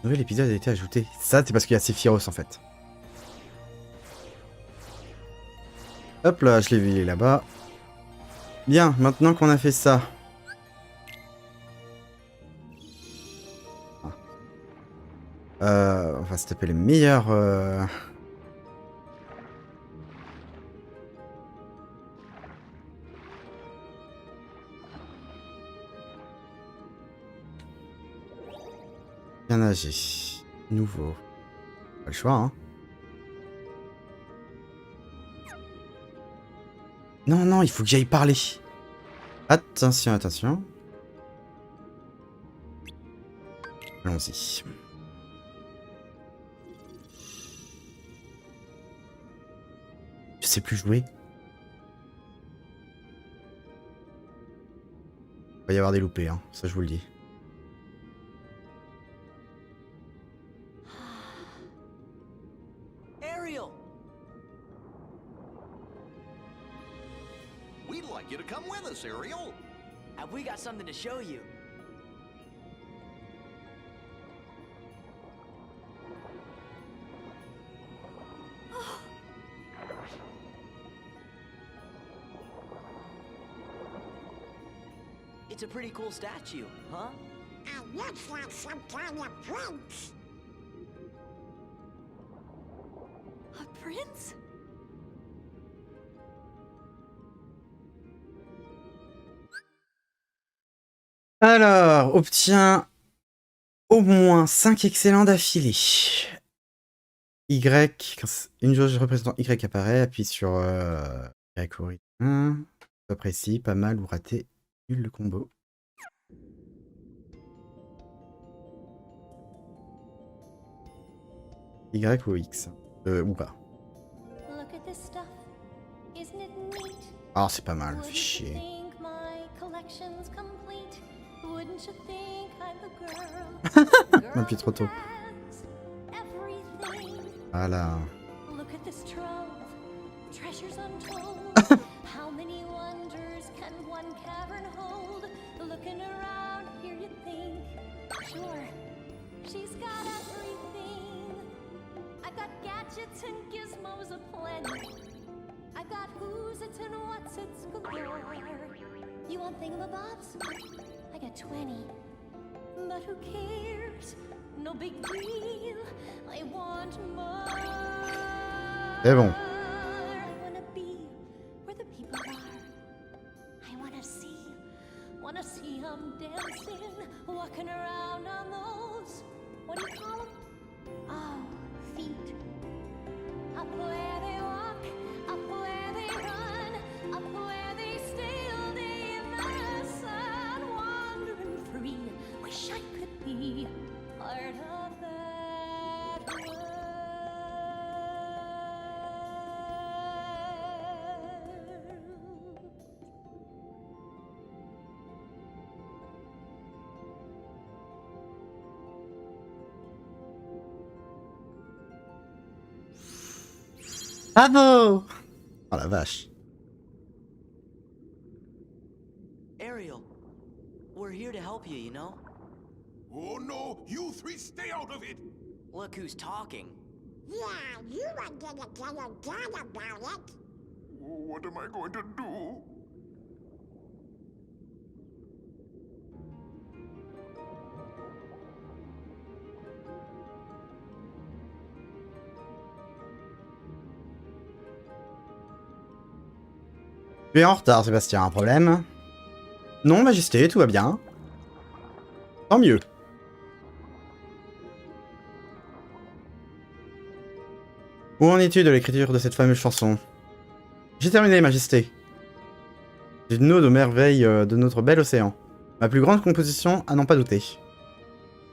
Nouvel épisode a été ajouté. Ça, c'est parce qu'il y a Sephiroth en fait. Hop là, je l'ai vu, il est là-bas. Bien, maintenant qu'on a fait ça. On va se taper les meilleurs... Bien âgé. Nouveau. Pas le choix, hein. Non, non, il faut que j'aille parler. Attention, attention. Allons-y. Je sais plus jouer. Il va y avoir des loupés, hein. Ça je vous le dis. Ariel! We'd like you to come with us, Ariel. Have we got something to show you? It's a pretty cool statue, huh? I looks like some kind of prince. A prince? Alors, obtient au moins 5 excellents d'affilée. Y, quand une jauge représentant Y apparaît, appuie sur Y ou Y1. Pas précis, pas mal ou raté. Nul le combo. Y ou X. Ou pas. Look at this stuff. Isn't it neat? Ah, c'est pas mal, fait chier. Think my collection's complete? Wouldn't you think I'm the girl? Un peu trop tôt. Everything. Voilà. Look at this trove. Treasures untold. How many wonders can one cavern hold? Looking around here you think, sure, she's got everything. I got gadgets and gizmos aplenty. I got who's it's and what's it's galore. You want thingamabobs? I got 20. But who cares? No big deal. I want more. C'est bon. I wanna be where the people are. I wanna see 'em dancing, walking around on those, what do you call 'em? Oh, feet. Up where they walk, up where they run, up where they stay all day in the sun, wandering free. Wish I could be part of that world. Bravo! Oh la vache. Ariel, we're here to help you, you know? Oh no, you three stay out of it! Look who's talking. Yeah, you were gonna tell your dad about it. What am I going to do? Tu es en retard, Sébastien, un problème? Non, Majesté, tout va bien. Tant mieux. Où en es-tu de l'écriture de cette fameuse chanson? J'ai terminé, Majesté. C'est une ode aux merveilles de notre bel océan. Ma plus grande composition, à n'en pas douter.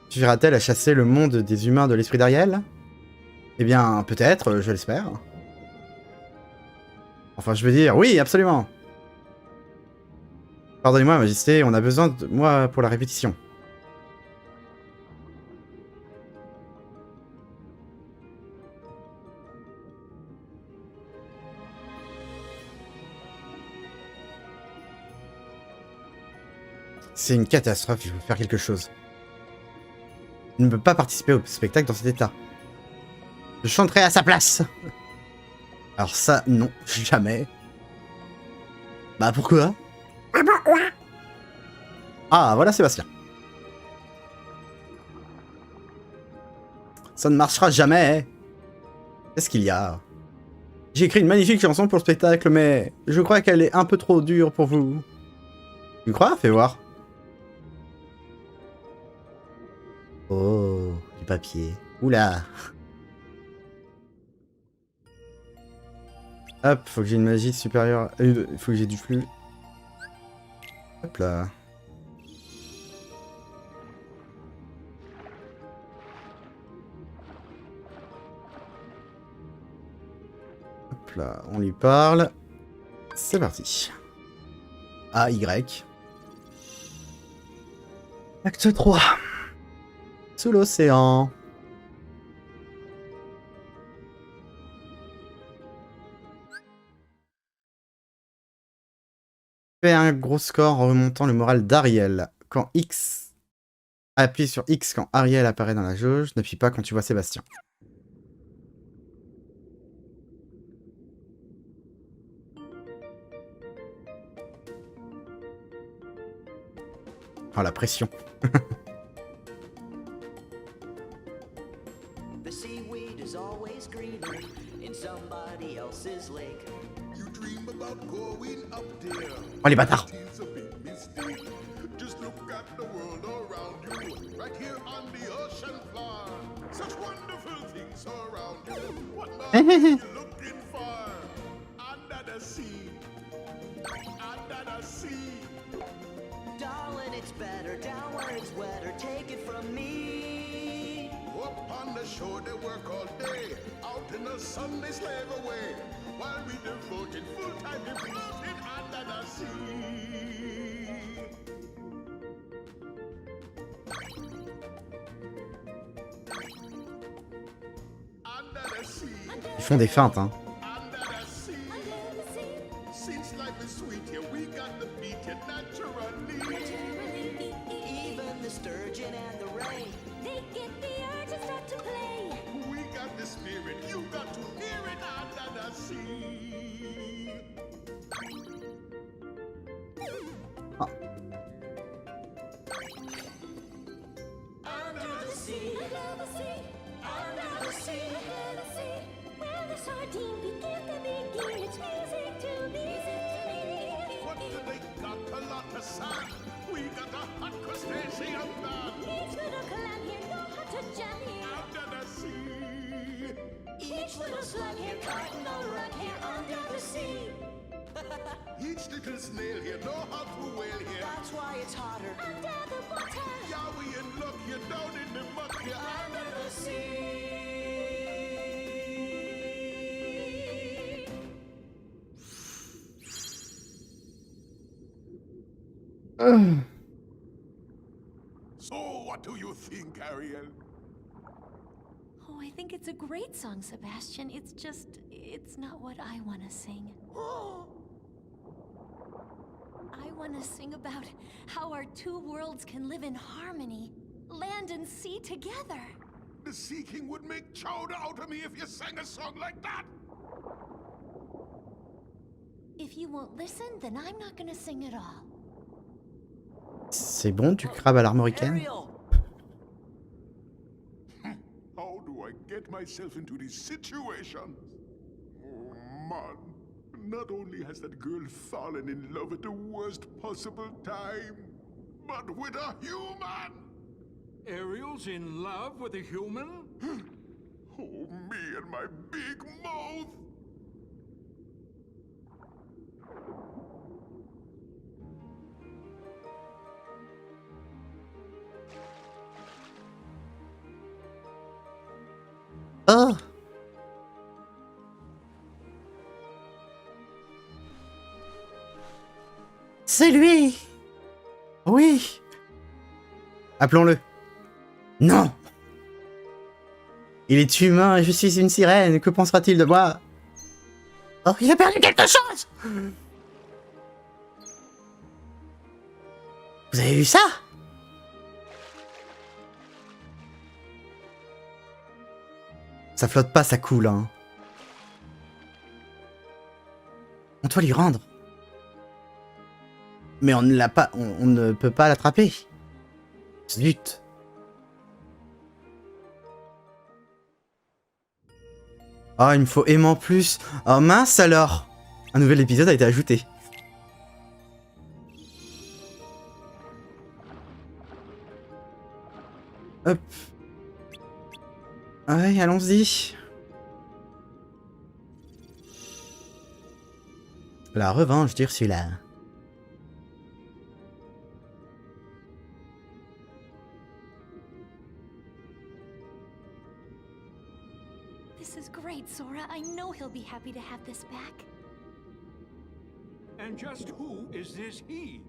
Suffira-t-elle à chasser le monde des humains de l'esprit d'Ariel? Eh bien, peut-être, je l'espère. Enfin, je veux dire, oui, absolument. Pardonnez-moi, Majesté, on a besoin de moi pour la répétition. C'est une catastrophe, il faut faire quelque chose. Je ne peux pas participer au spectacle dans cet état. Je chanterai à sa place. Alors ça, non, jamais. Bah pourquoi? Ah, voilà Sébastien. Ça ne marchera jamais. Qu'est-ce qu'il y a? J'ai écrit une magnifique chanson pour le spectacle, mais je crois qu'elle est un peu trop dure pour vous. Tu crois? Fais voir. Oh, du papier. Oula. Hop, faut que j'ai une magie supérieure. Il faut que j'ai du flux. Hop là. Hop là, on lui parle. C'est parti. A, Y. Acte 3. Sous l'océan. Fait un gros score en remontant le moral d'Ariel. Quand X... Appuie sur X quand Ariel apparaît dans la jauge. N'appuie pas quand tu vois Sébastien. Oh, la pression. The seaweed is always greener in somebody else's lake. You dream about going up there. Oh, les bâtards. It's a big mistake. Just look at the world around you. Right here on the ocean floor. Such wonderful things around you. What more are you looking for? Under the sea. Under the sea. Darling, it's better down where it's wetter. Take it from me. Up on the shore they work all day. Out in the sun they slave away. While we devoted full time to floating under the sea. Under the sea. Ils font des feintes, hein. Under the sea. Since life is sweet here, we got to beat it naturally. Even the sturgeon and the ray. They get the urge and start to play. We got the spirit, you got to hear it under the sea. Ah. Under the sea. Under the sea, Under the sea. under the sea, where the sardine begin to begin. It's music to me. What do they got? A lot of sand. We got a hot crustacean man Each little clam here know how to jam here. under the sea. Each little slug here caught no rug here under the sea. Each little snail here know how to whale here. That's why it's hotter Under the water. Yeah, we in luck here down in the muck here under the sea. So what do you think, Ariel? Oh, I think it's a great song, Sebastian. It's just, it's not what I want to sing. I want to sing about how our two worlds can live in harmony, land and sea together. The Sea King would make chowder out of me if you sang a song like that. If you won't listen, then I'm not gonna sing at all. C'est bon, du crabe à l'armoricaine? Ariel! How do I get myself into these situations? Oh, man. Not only has that girl fallen in love at the worst possible time, but with a human! Ariel's in love with a human? Oh, me and my big mouth! Oh! C'est lui! Oui! Appelons-le. Non! Il est humain et je suis une sirène. Que pensera-t-il de moi? Oh, il a perdu quelque chose! Vous avez vu ça? Ça flotte pas, ça coule, hein. On doit lui rendre. Mais on ne l'a pas, on ne peut pas l'attraper. Zut. Oh, il me faut aimant plus. Oh mince alors. Un nouvel épisode a été ajouté. Hop. Ouais, allons-y. La revanche d'Ursula. This is great, Sora. I know he'll be happy to have this back. And just who is this he?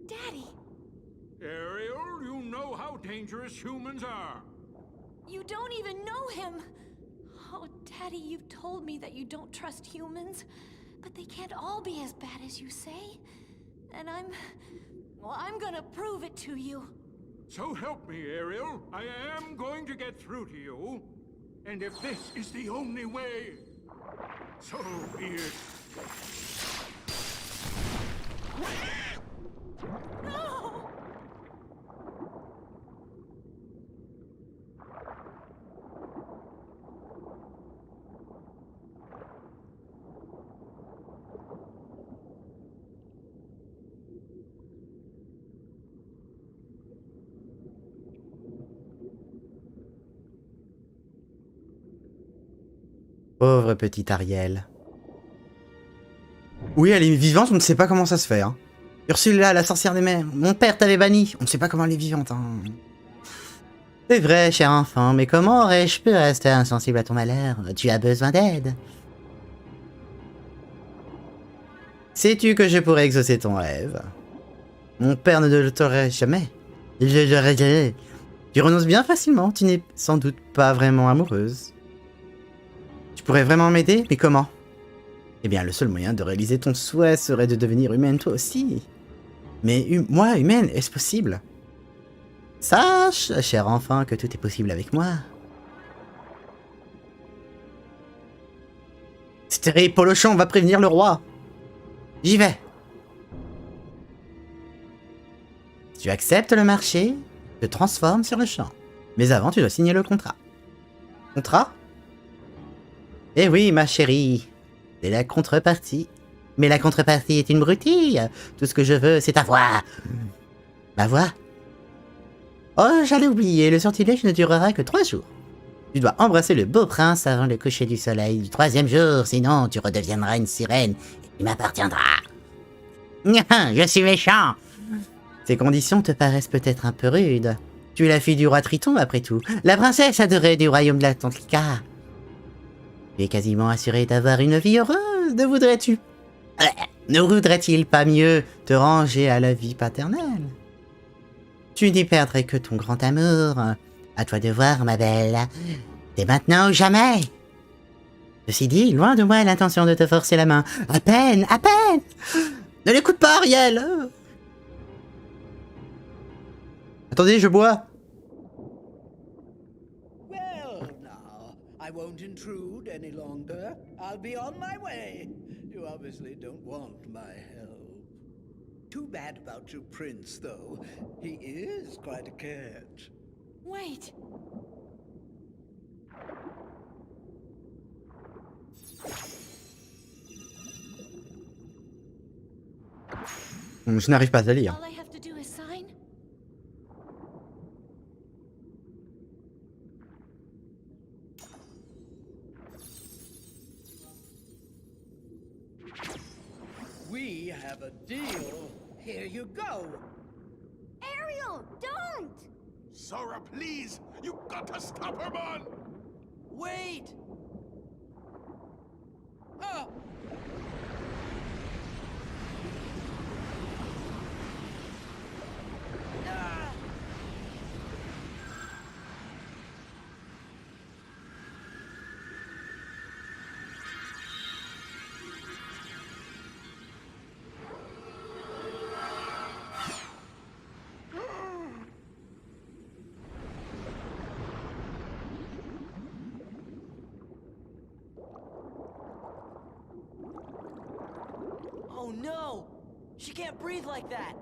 Daddy, Ariel, you know how dangerous humans are. you don't even know him. Oh, Daddy, you've told me that you don't trust humans, but they can't all be as bad as you say. And I'm gonna prove it to you. So help me, Ariel. I am going to get through to you. And if this is the only way, so be it. No! Pauvre petite Ariel. Oui, elle est vivante, on ne sait pas comment ça se fait. Hein. Ursula, la sorcière des mers. Mon père t'avait banni. On ne sait pas comment elle est vivante. Hein. C'est vrai, cher enfant, mais comment aurais-je pu rester insensible à ton malheur? Tu as besoin d'aide. Sais-tu que je pourrais exaucer ton rêve? Mon père ne le t'aurait jamais. Tu renonces bien facilement, tu n'es sans doute pas vraiment amoureuse. Tu pourrais vraiment m'aider, mais comment? Eh bien, le seul moyen de réaliser ton souhait serait de devenir humaine toi aussi. Mais moi, humaine, est-ce possible? Sache, cher enfant, que tout est possible avec moi. C'est terrible, Polochon, on va prévenir le roi. J'y vais. Si tu acceptes le marché, je te transforme sur le champ. Mais avant, tu dois signer le contrat. Contrat? Eh oui, ma chérie. C'est la contrepartie. Mais la contrepartie est une brutille. Tout ce que je veux, c'est ta voix. Ma voix? Oh, j'allais oublier, le sortilège ne durera que 3 jours. Tu dois embrasser le beau prince avant le coucher du soleil du 3e jour, sinon tu redeviendras une sirène et tu m'appartiendras. Je suis méchant. Ces conditions te paraissent peut-être un peu rudes. Tu es la fille du roi Triton, après tout. La princesse adorée du royaume de l'Atlantica. Tu es quasiment assuré d'avoir une vie heureuse, ne voudrait-il pas mieux te ranger à la vie paternelle? Tu n'y perdrais que ton grand amour. À toi de voir, ma belle. C'est maintenant ou jamais. Ceci dit, loin de moi l'intention de te forcer la main. À peine, à peine. Ne l'écoute pas, Ariel. Attendez, je bois. Well, now, I won't intrude any longer. I'll be on my way. You obviously don't want my help. Too bad about your prince, though. He is quite a catch. Wait. Je n'arrive pas à lire. All I have to do is sign. We have a deal. Here you go. Ariel, don't! Sora, please! You got to stop her, man! Wait! Oh, Oh no! She can't breathe like that!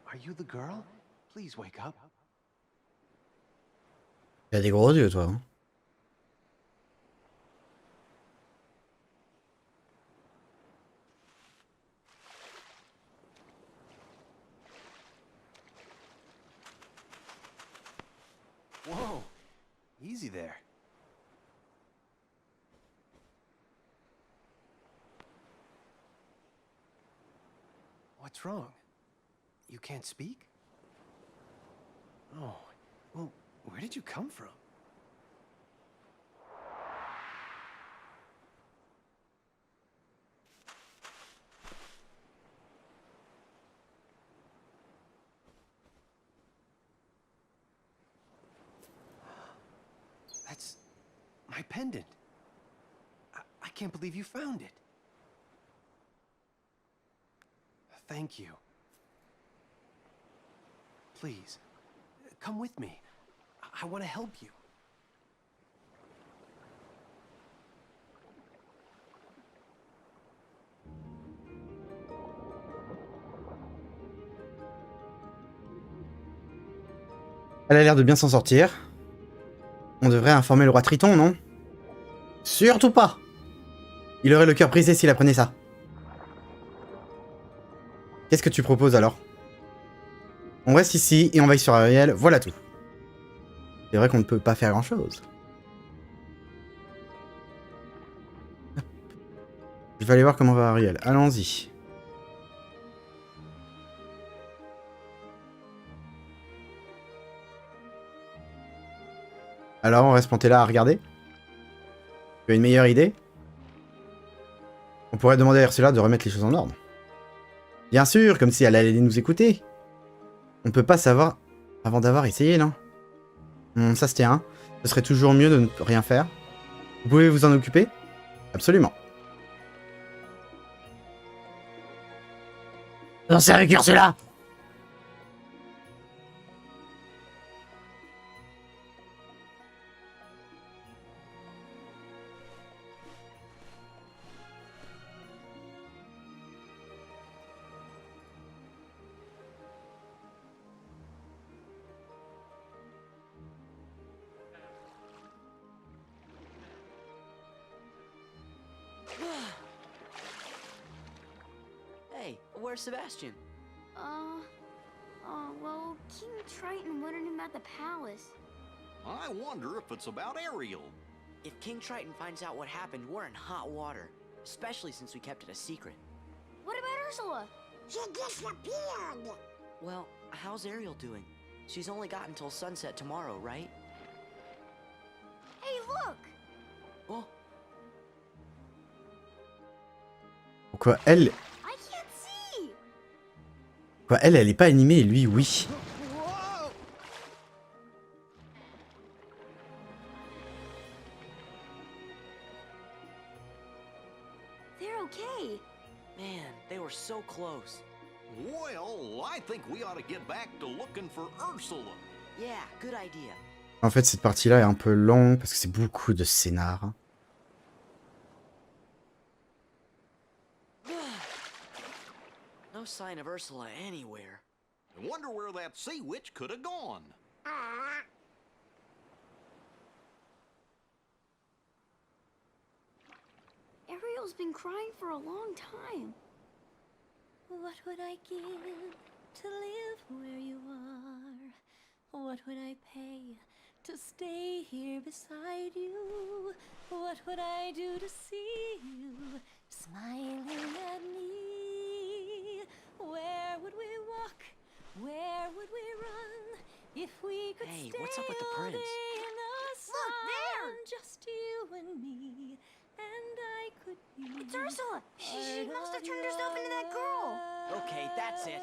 Are you the girl? Please wake up. T'as des gros yeux, toi. Hein. Whoa, easy there. What's wrong? You can't speak? Oh, well, where did you come from? That's my pendant. I can't believe you found it. Thank you. Please, come with me. I want to help you. Elle a l'air de bien s'en sortir. On devrait informer le roi Triton, non? Surtout pas. Il aurait le cœur brisé s'il apprenait ça. Qu'est-ce que tu proposes alors? On reste ici et on veille sur Ariel, voilà tout. C'est vrai qu'on ne peut pas faire grand-chose. Je vais aller voir comment va Ariel. Allons-y. Alors, on reste planté là à regarder? Tu as une meilleure idée? On pourrait demander à Ursula de remettre les choses en ordre. Bien sûr, comme si elle allait nous écouter. On ne peut pas savoir avant d'avoir essayé, non? Ça se tient. Ce serait toujours mieux de ne rien faire. Vous pouvez vous en occuper? Absolument. Dansez avec Ursula! Hey, where's Sebastian? Well, King Triton wanted him at the palace. I wonder if it's about Ariel. If King Triton finds out what happened, we're in hot water. Especially since we kept it a secret. What about Ursula? She disappeared. Well, how's Ariel doing? She's only got until sunset tomorrow, right? Hey, look! Oh, Pourquoi elle... I can't see! Quoi, elle est pas animée et lui, oui. They're okay. man, they were so close. Well, I think we ought to get back to looking for Ursula. Yeah, good idea. En fait, cette partie-là est un peu longue parce que c'est beaucoup de scénar. No sign of Ursula anywhere. I wonder where that sea witch could have gone. Ariel's been crying for a long time. What would I give to live where you are? What would I pay to stay here beside you? What would I do to see you smiling at me? Where would we walk? Where would we run if we could Hey, stay what's up with the all prince? day in the sun? Look, there! Just you and me, and I could be. It's Ursula! She must have turned herself into that girl! Okay, that's it.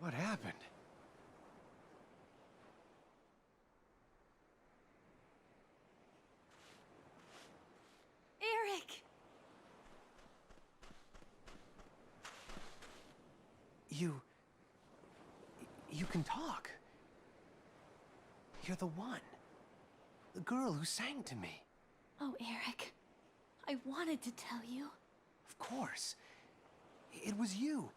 What happened? Eric! You can talk. You're the one. The girl who sang to me. Oh, Eric. I wanted to tell you. Of course. It was you.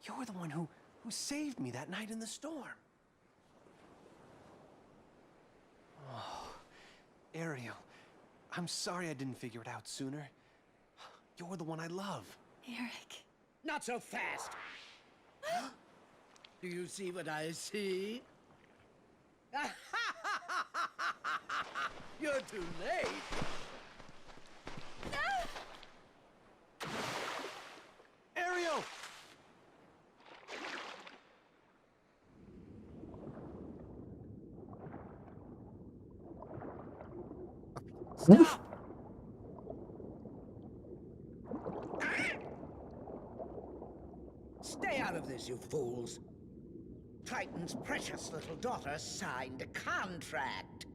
You're the one who saved me that night in the storm. Oh, Ariel, I'm sorry I didn't figure it out sooner. You're the one I love. Eric. Not so fast! Do you see what I see? You're too late! Ariel! Ouf. Stay out of this, you fools! Triton's precious little daughter signed a contract.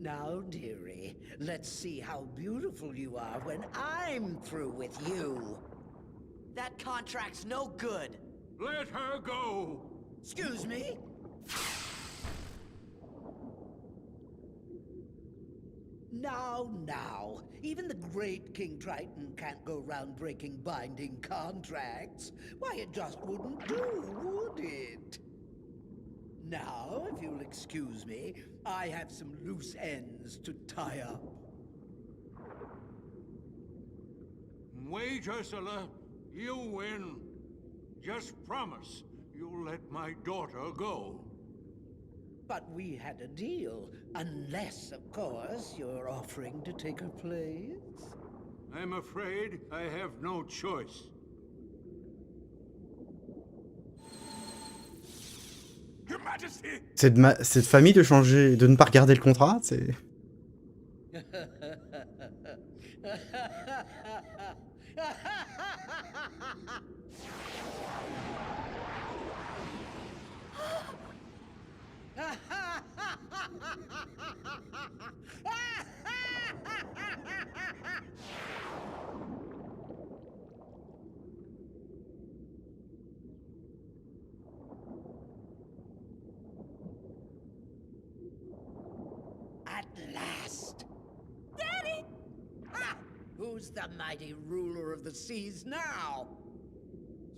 Now, dearie, let's see how beautiful you are when I'm through with you. That contract's no good. Let her go! Excuse me? Now, even the great King Triton can't go round breaking binding contracts. Why, it just wouldn't do, would it? Now, if you'll excuse me, I have some loose ends to tie up. Wait, Ursula. You win. Just promise you'll let my daughter go. But we had a deal, unless, of course, you're offering to take her place. I'm afraid I have no choice. Your Majesty! Cette famille de changer, de ne pas regarder le contrat, c'est... At last! Daddy! Ha! Who's the mighty ruler of the seas now?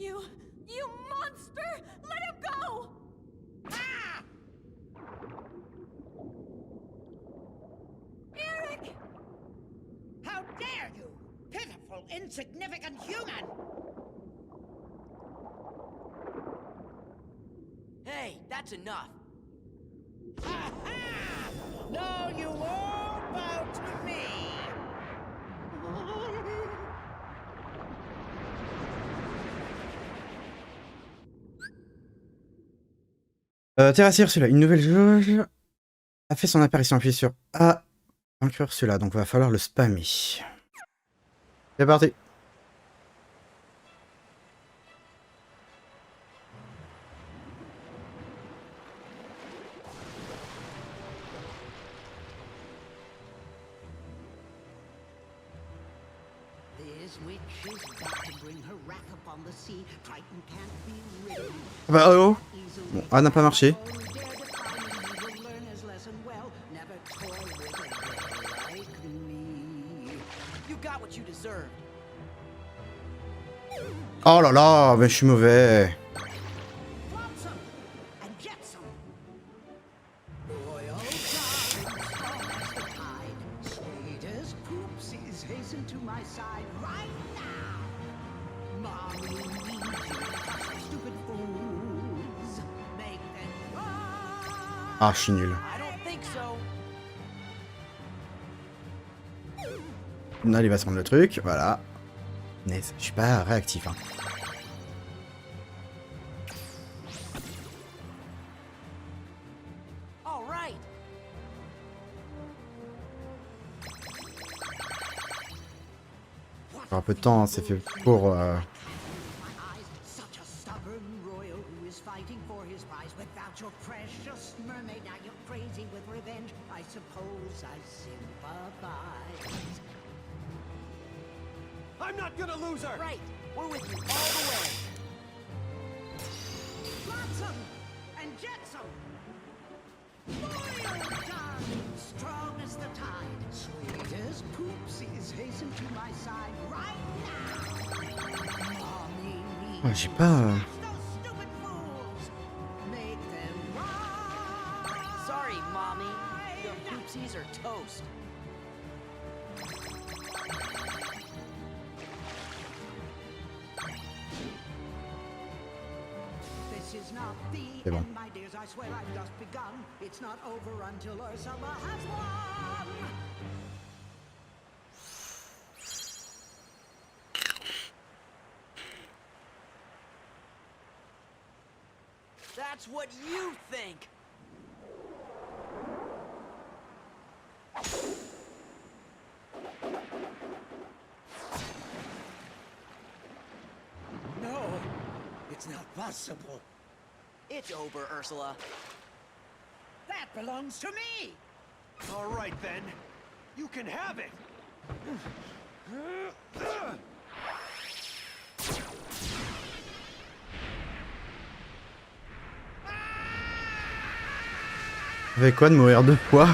You monster! Let him go! Ah! Eric! How dare you! Pitiful, insignificant human! Hey, that's enough. Ha-ha! No, you won't bow to me! Terrassier Ursula, une nouvelle jauge a fait son apparition. Appuyez sur A. Vaincre Ursula, donc va falloir le spammer. C'est parti. Bah oh. Bon, A n'a pas marché. Oh là là, mais je suis mauvais. Ah, je suis nul. Là, il va se prendre le truc, voilà. Mais je suis pas réactif. Hein. Un peu de temps, hein, c'est fait pour... I'm not gonna lose her! Right, we're with you all the way. Flotsam and jetsam! Loyal darling, strong as the tide, sweet as poopsies, hasten to my side right now! Mommy needs j'ai pas... those stupid fools! Make them rise! Sorry, Mommy. Your poopsies are toast. C'est bon. That's what you think. No, it's not possible. It's over, Ursula. That belongs to me! All right, then. You can have it! Avec quoi de mourir deux fois?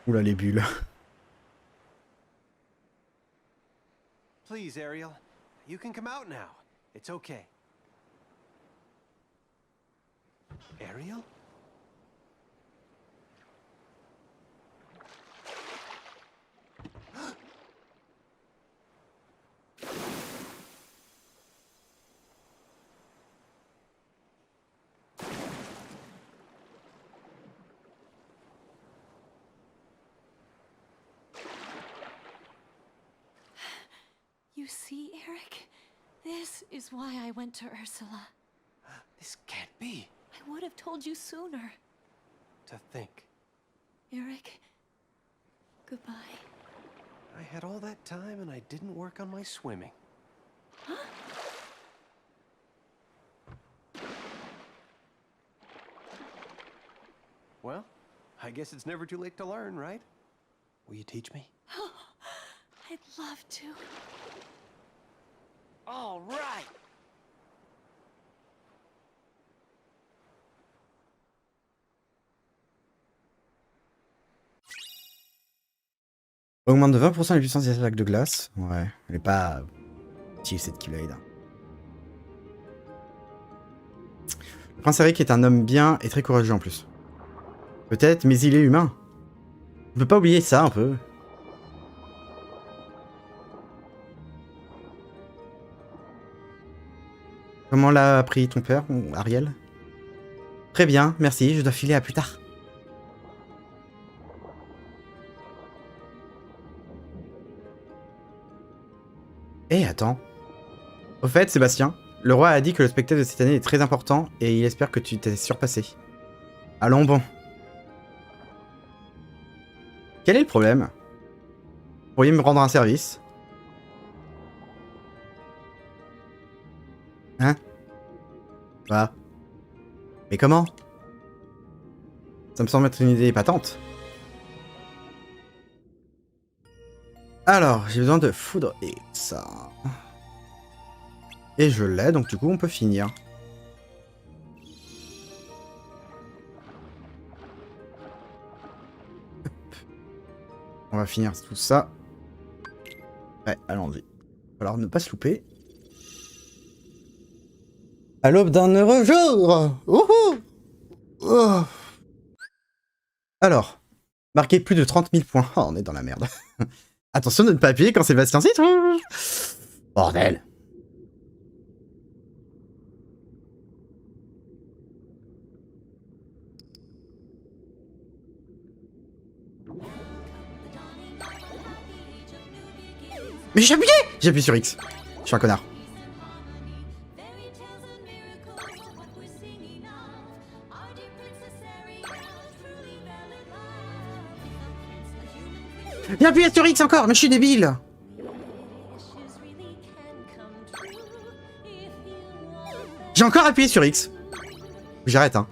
Oula les bulles. Please, Ariel. You can come out now. It's okay. Ariel? You see, Eric? This is why I went to Ursula. This can't be. I would have told you sooner. To think. Eric, goodbye. I had all that time and I didn't work on my swimming. Huh? Well, I guess it's never too late to learn, right? Will you teach me? I'd love to. All right. Augmente de 20% la puissance des attaques de glace. Ouais, elle est pas utile cette Keyblade. Le prince Eric est un homme bien et très courageux en plus. Peut-être, mais il est humain. On peut pas oublier ça un peu. Comment l'a appris ton père, Ariel? Très bien, merci, je dois filer à plus tard. Eh, attends. Au fait, Sébastien, le roi a dit que le spectacle de cette année est très important et il espère que tu t'es surpassé. Allons bon. Quel est le problème? Vous pourriez me rendre un service? Hein? Bah. Mais comment? Ça me semble être une idée épatante. Alors, j'ai besoin de Foudre X. Et je l'ai, donc du coup on peut finir. Hop. On va finir tout ça. Ouais, allons-y. Alors ne pas se louper. À l'aube d'un heureux jour. Wouhou. Oh. Alors, marquer plus de 30 000 points. Oh, on est dans la merde. Attention de ne pas appuyer quand Sébastien cite. Bordel. Mais j'ai appuyé! J'ai appuyé sur X. Je suis un connard. J'ai appuyé sur X encore, mais je suis débile! J'ai encore appuyé sur X. J'arrête, hein.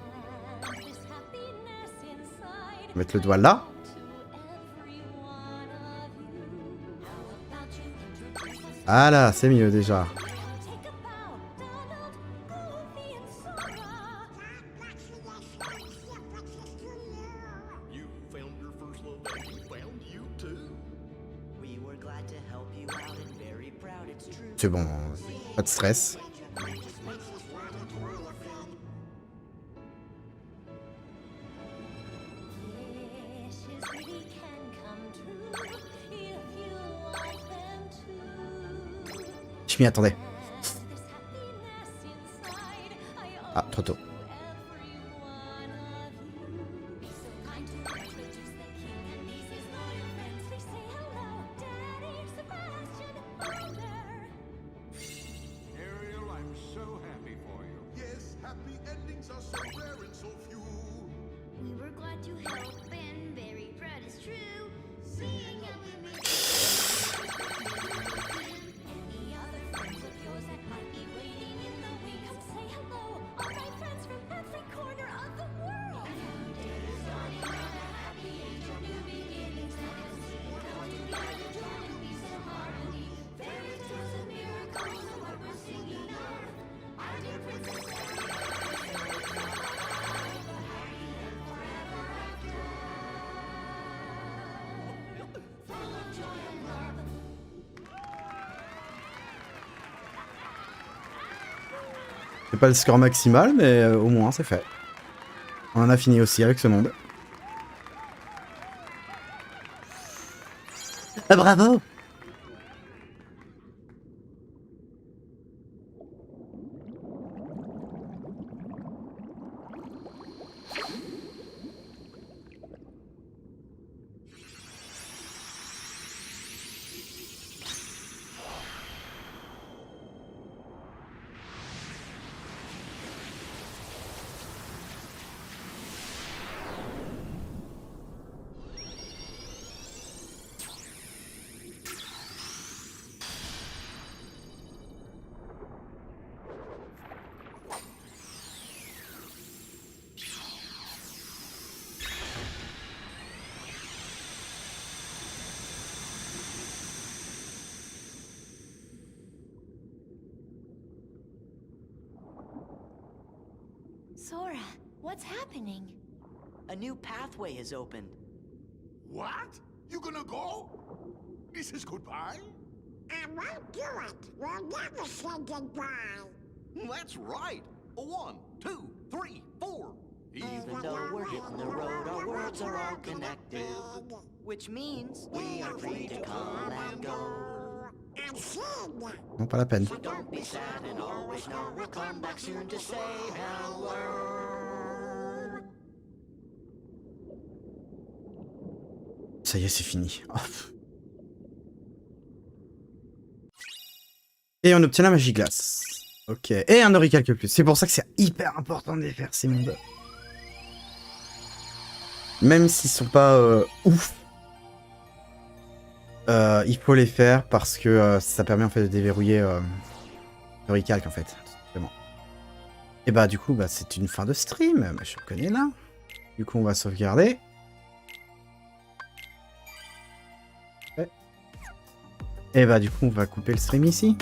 Je vais mettre le doigt là. Ah là, c'est mieux déjà. C'est bon, pas de stress. Je m'y attendais. Ah, trop tôt. C'est pas le score maximal, mais au moins c'est fait. On en a fini aussi avec ce monde. Ah, bravo! Sora, what's happening? A new pathway has opened. What? You gonna go? This is goodbye? I won't do it. We'll never say goodbye. That's right. 1, 2, 3, 4. Even though we're hitting the road, our worlds are all connected. Which means we are free to come and go. I'm Sid. Non, pas la peine. So don't be sad and always know we'll come back soon to say hello. Ça y est, c'est fini. Oh. Et on obtient la magie glace. Ok. Et un oricalque plus. C'est pour ça que c'est hyper important de les faire, ces mondes. Même s'ils sont pas ouf. Il faut les faire parce que ça permet en fait de déverrouiller l'oricalque en fait. Tout simplement. Et bah du coup, bah, c'est une fin de stream. Bah, je reconnais là. Du coup, on va sauvegarder. Et bah du coup, on va couper le stream ici.